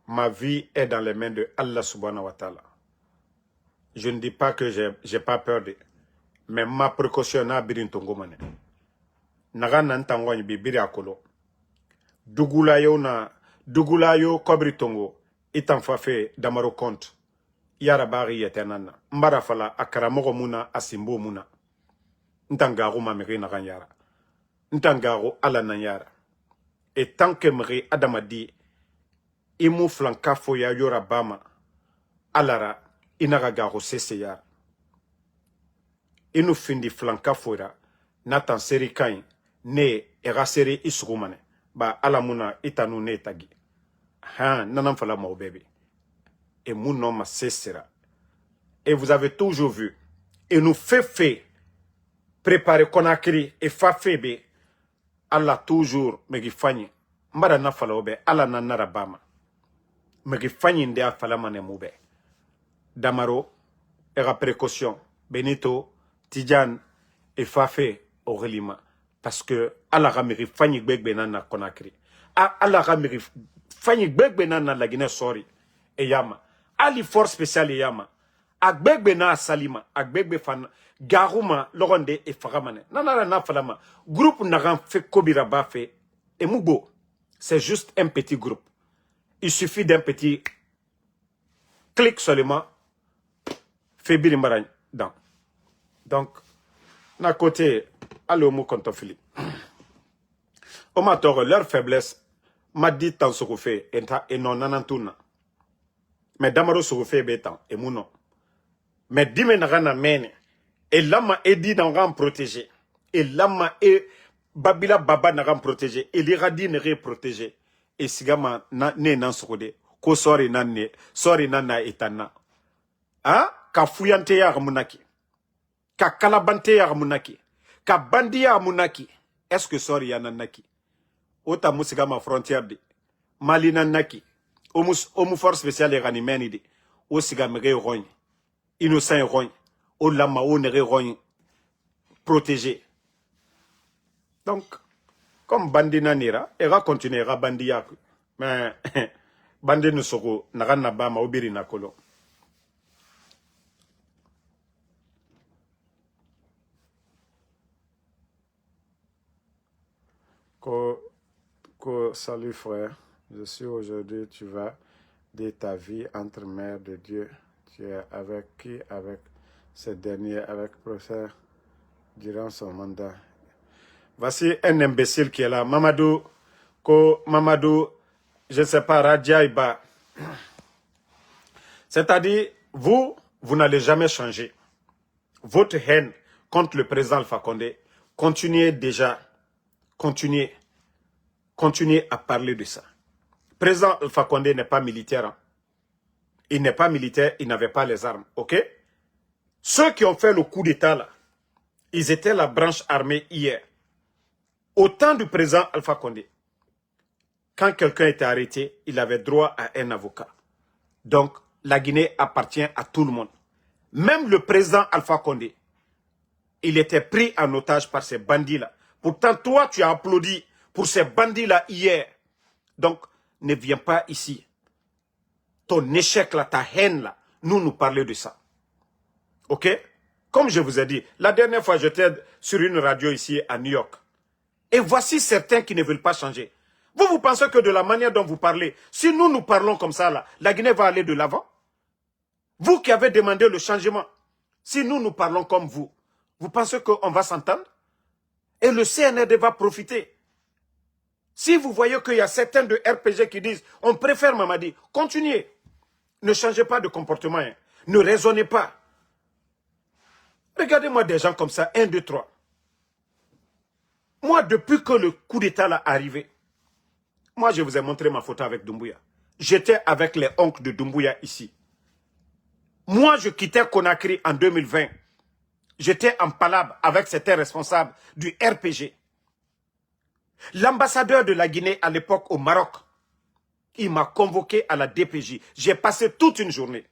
ma vie est dans les mains de Allah subhanahu wa ta'ala. Je ne dis pas que j'ai pas peur de... Mais ma précaution n'a birin tongomane. Naga nantangwany bibiri akolo. Dugulayo kobri tongo. Itan fafe damaro compte. Yara bari yetenana. Mbara fala akaramogo muna asimbo muna. Ntangaru mamiri nagan yara. Ntangaru ala nanyara. Et tant que mri adamadi imu flankafo ya yora bama alara inaga garu sese yara. Inu findi flankafo ra natan seri kain ne era seri isrumane. Ba alamuna itanu ne tagi. Ha nanam fala mo bébé. Et mon nom cessera. Et vous avez toujours vu. Et nous fait préparer Conakry et Fafebe. Allah toujours me gifani. Mbara na fala obe. Allah na narabama. Me gifani nde a fala mane moube. Damaro. Era précaution. Benito. Tidjan. Et Fafe. Aurelima. Parce que Allah ramiri fani gbeg benana Conakry. Allah ramiri fani gbeg benana la Guinée sorry. Et yama. Ali force spéciale yama. Agbegbe na salima. Agbegbe fan. Garuma loronde e fagamane. Nanara na falama. Groupe naran fait kobira bafe. Et mubo. C'est juste un petit groupe. Il suffit d'un petit clic seulement. Fait bilimbarane. Donc, na côté, allô mou kontofili. Omator, leur faiblesse m'a dit tant ce qu'on fait et non nanantuna. Mais damaro se refait bétan et mounon. Mais dime n'agana mène et lama edi n'agan protégé et lama et babila baba n'agan protégé et l'iradi n'agan protégé et sigama ne nan sokode ko sori nan na etana ah ka fuyante ya munaki ka kalabante ya munaki ka bandi ya munaki est-ce que sori ya nanaki ota musigama frontière de Mali nanaki Omu force spéciale est ranimeni o siga mege rogne innocent rogne o lama o nere rogne protégé. Donc comme bandi nanira era continuera bandi yak mais bandi no soko na bama obiri na kolo. Salut frère. Je suis aujourd'hui, tu vas dire ta vie entre mère de Dieu. Tu es avec qui? Avec ce dernier, avec le professeur durant son mandat. Voici un imbécile qui est là. Mamadou, je ne sais pas, Radjaïba. C'est-à-dire, vous n'allez jamais changer. Votre haine contre le président Alpha Condé, continuez à parler de ça. Président Alpha Condé n'est pas militaire. Hein. Il n'est pas militaire, il n'avait pas les armes. Ok? Ceux qui ont fait le coup d'État là, ils étaient la branche armée hier. Au temps du président Alpha Condé, quand quelqu'un était arrêté, il avait droit à un avocat. Donc, la Guinée appartient à tout le monde. Même le président Alpha Condé, il était pris en otage par ces bandits-là. Pourtant, toi, tu as applaudi pour ces bandits-là hier. Donc, ne viens pas ici. Ton échec là, ta haine là, nous parler de ça. Ok? Comme je vous ai dit, la dernière fois, j'étais sur une radio ici à New York. Et voici certains qui ne veulent pas changer. Vous pensez que de la manière dont vous parlez, si nous parlons comme ça là, la Guinée va aller de l'avant? Vous qui avez demandé le changement, si nous parlons comme vous pensez qu'on va s'entendre? Et le CNRD va profiter. Si vous voyez qu'il y a certains de RPG qui disent on préfère Mamadi, continuez. Ne changez pas de comportement. Hein. Ne raisonnez pas. Regardez-moi des gens comme ça, 1, 2, 3. Moi, depuis que le coup d'État est arrivé, moi, je vous ai montré ma photo avec Doumbouya. J'étais avec les oncles de Doumbouya ici. Moi, je quittais Conakry en 2020. J'étais en palabre avec certains responsables du RPG. L'ambassadeur de la Guinée à l'époque au Maroc, il m'a convoqué à la DPJ. J'ai passé toute une journée.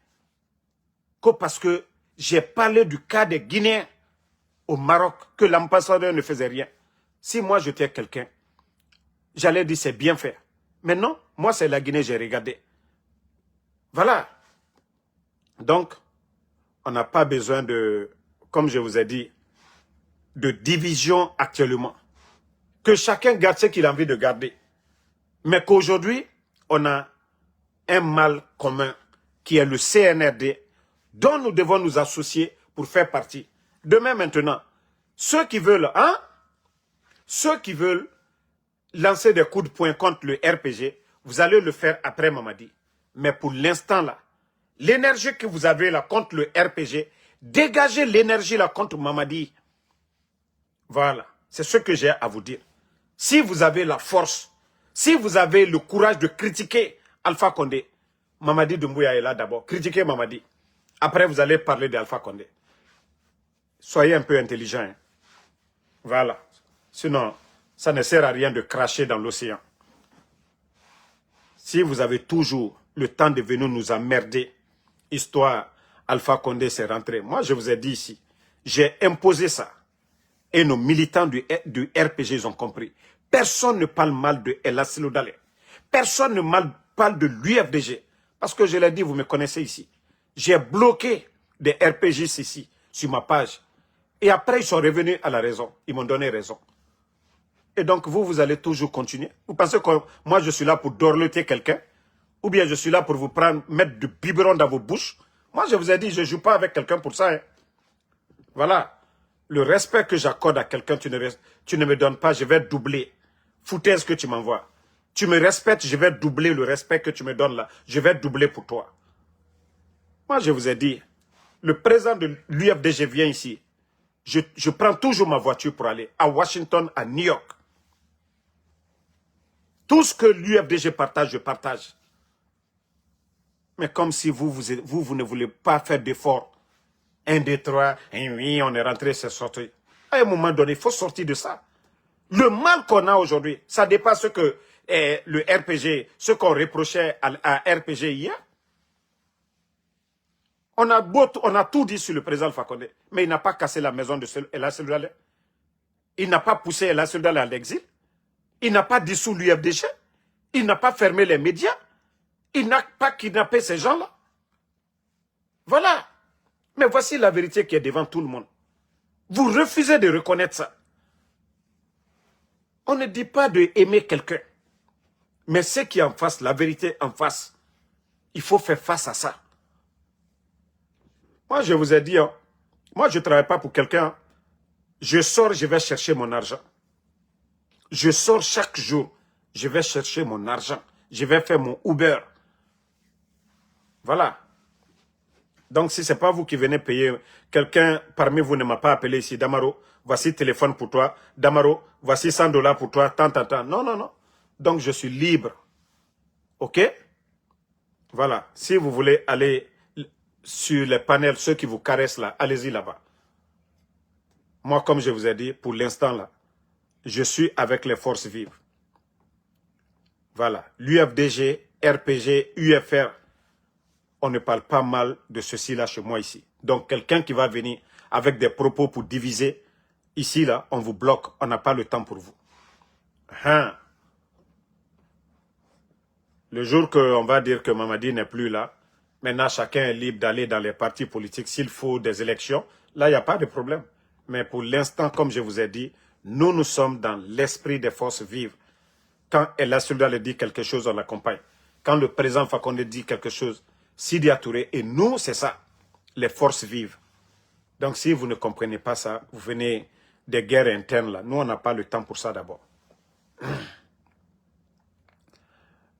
Parce que j'ai parlé du cas des Guinéens au Maroc, que l'ambassadeur ne faisait rien. Si moi j'étais quelqu'un, j'allais dire c'est bien fait. Mais non, moi c'est la Guinée, j'ai regardé. Voilà. Donc, on n'a pas besoin de, comme je vous ai dit, de division actuellement. Que chacun garde ce qu'il a envie de garder. Mais qu'aujourd'hui, on a un mal commun qui est le CNRD, dont nous devons nous associer pour faire partie. Demain maintenant, ceux qui veulent lancer des coups de poing contre le RPG, vous allez le faire après Mamadi. Mais pour l'instant là, l'énergie que vous avez là contre le RPG, dégagez l'énergie là contre Mamadi. Voilà, c'est ce que j'ai à vous dire. Si vous avez la force, si vous avez le courage de critiquer Alpha Condé, Mamadi Doumbouya est là d'abord. Critiquez Mamadi. Après, vous allez parler d'Alpha Condé. Soyez un peu intelligent. Hein. Voilà. Sinon, ça ne sert à rien de cracher dans l'océan. Si vous avez toujours le temps de venir nous emmerder, histoire Alpha Condé s'est rentré. Moi, je vous ai dit ici, j'ai imposé ça. Et nos militants du RPG, ils ont compris. Personne ne parle mal de El Assilodale. Personne ne parle de l'UFDG. Parce que je l'ai dit, vous me connaissez ici. J'ai bloqué des RPGistes ici, sur ma page. Et après, ils sont revenus à la raison. Ils m'ont donné raison. Et donc, vous allez toujours continuer. Vous pensez que moi, je suis là pour dorloter quelqu'un? Ou bien je suis là pour vous prendre, mettre du biberon dans vos bouches? Moi, je vous ai dit, je ne joue pas avec quelqu'un pour ça. Hein. Voilà. Le respect que j'accorde à quelqu'un, tu ne me donnes pas, je vais doubler. Foutaise que tu m'envoies. Tu me respectes, je vais doubler le respect que tu me donnes là. Je vais doubler pour toi. Moi, je vous ai dit, le président de l'UFDG vient ici. Je prends toujours ma voiture pour aller à Washington, à New York. Tout ce que l'UFDG partage, je partage. Mais comme si vous ne voulez pas faire d'efforts. 1, 2, 3, et oui, on est rentré, c'est sorti. À un moment donné, il faut sortir de ça. Le mal qu'on a aujourd'hui, ça dépasse ce que le RPG, ce qu'on reprochait à RPG hier. On a tout dit sur le président Alpha Condé, mais il n'a pas cassé la maison de El Assilodale. Il n'a pas poussé El Assilodale à l'exil. Il n'a pas dissous l'UFDG. Il n'a pas fermé les médias. Il n'a pas kidnappé ces gens-là. Voilà. Mais voici la vérité qui est devant tout le monde. Vous refusez de reconnaître ça. On ne dit pas d'aimer quelqu'un. Mais ce qui est en face, la vérité en face, il faut faire face à ça. Moi, je vous ai dit, hein, moi, je ne travaille pas pour quelqu'un. Je sors, je vais chercher mon argent. Je sors chaque jour, je vais chercher mon argent. Je vais faire mon Uber. Voilà. Donc, si ce n'est pas vous qui venez payer, quelqu'un parmi vous ne m'a pas appelé ici, Damaro, voici téléphone pour toi. Damaro, voici $100 pour toi, tant. Non, non, non. Donc, je suis libre. OK? Voilà. Si vous voulez aller sur les panels, ceux qui vous caressent là, allez-y là-bas. Moi, comme je vous ai dit, pour l'instant là, je suis avec les forces vives. Voilà. L'UFDG, RPG, UFR, on ne parle pas mal de ceci là chez moi ici. Donc, quelqu'un qui va venir avec des propos pour diviser, ici là, on vous bloque, on n'a pas le temps pour vous. Hein? Le jour qu'on va dire que Mamadi n'est plus là, maintenant chacun est libre d'aller dans les partis politiques s'il faut des élections. Là, il n'y a pas de problème. Mais pour l'instant, comme je vous ai dit, nous sommes dans l'esprit des forces vives. Quand El Assilodale dit quelque chose, on l'accompagne. Quand le président Fakonde dit quelque chose, Sidi Touré, et nous, c'est ça, les forces vives. Donc si vous ne comprenez pas ça, vous venez des guerres internes là. Nous, on n'a pas le temps pour ça d'abord.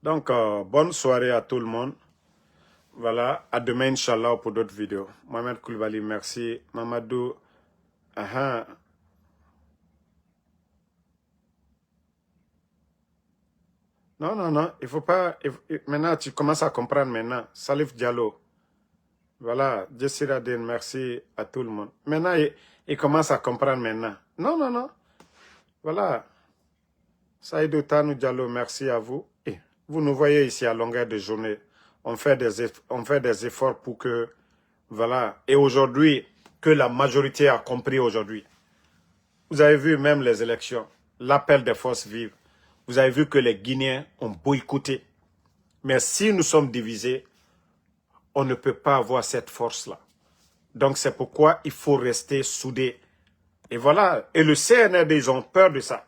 Donc, bonne soirée à tout le monde. Voilà, à demain, Inch'Allah, pour d'autres vidéos. Mohamed Koulibaly, merci. Mamadou, Non, non, non, il faut pas... Maintenant, tu commences à comprendre maintenant. Salif Diallo. Voilà, Jessiradine, merci à tout le monde. Maintenant, il commence à comprendre maintenant. Non, non, non. Voilà. Saïdou Tanou Diallo, merci à vous. Et vous nous voyez ici à longueur de journée. On fait des efforts pour que... Voilà. Et aujourd'hui, que la majorité a compris aujourd'hui. Vous avez vu même les élections, l'appel des forces vives. Vous avez vu que les Guinéens ont boycotté. Mais si nous sommes divisés, on ne peut pas avoir cette force-là. Donc c'est pourquoi il faut rester soudés. Et voilà. Et le CNRD, ils ont peur de ça.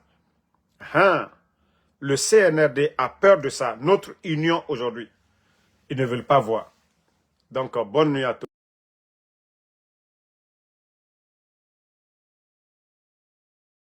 Le CNRD a peur de ça. Notre union aujourd'hui. Ils ne veulent pas voir. Donc bonne nuit à tous.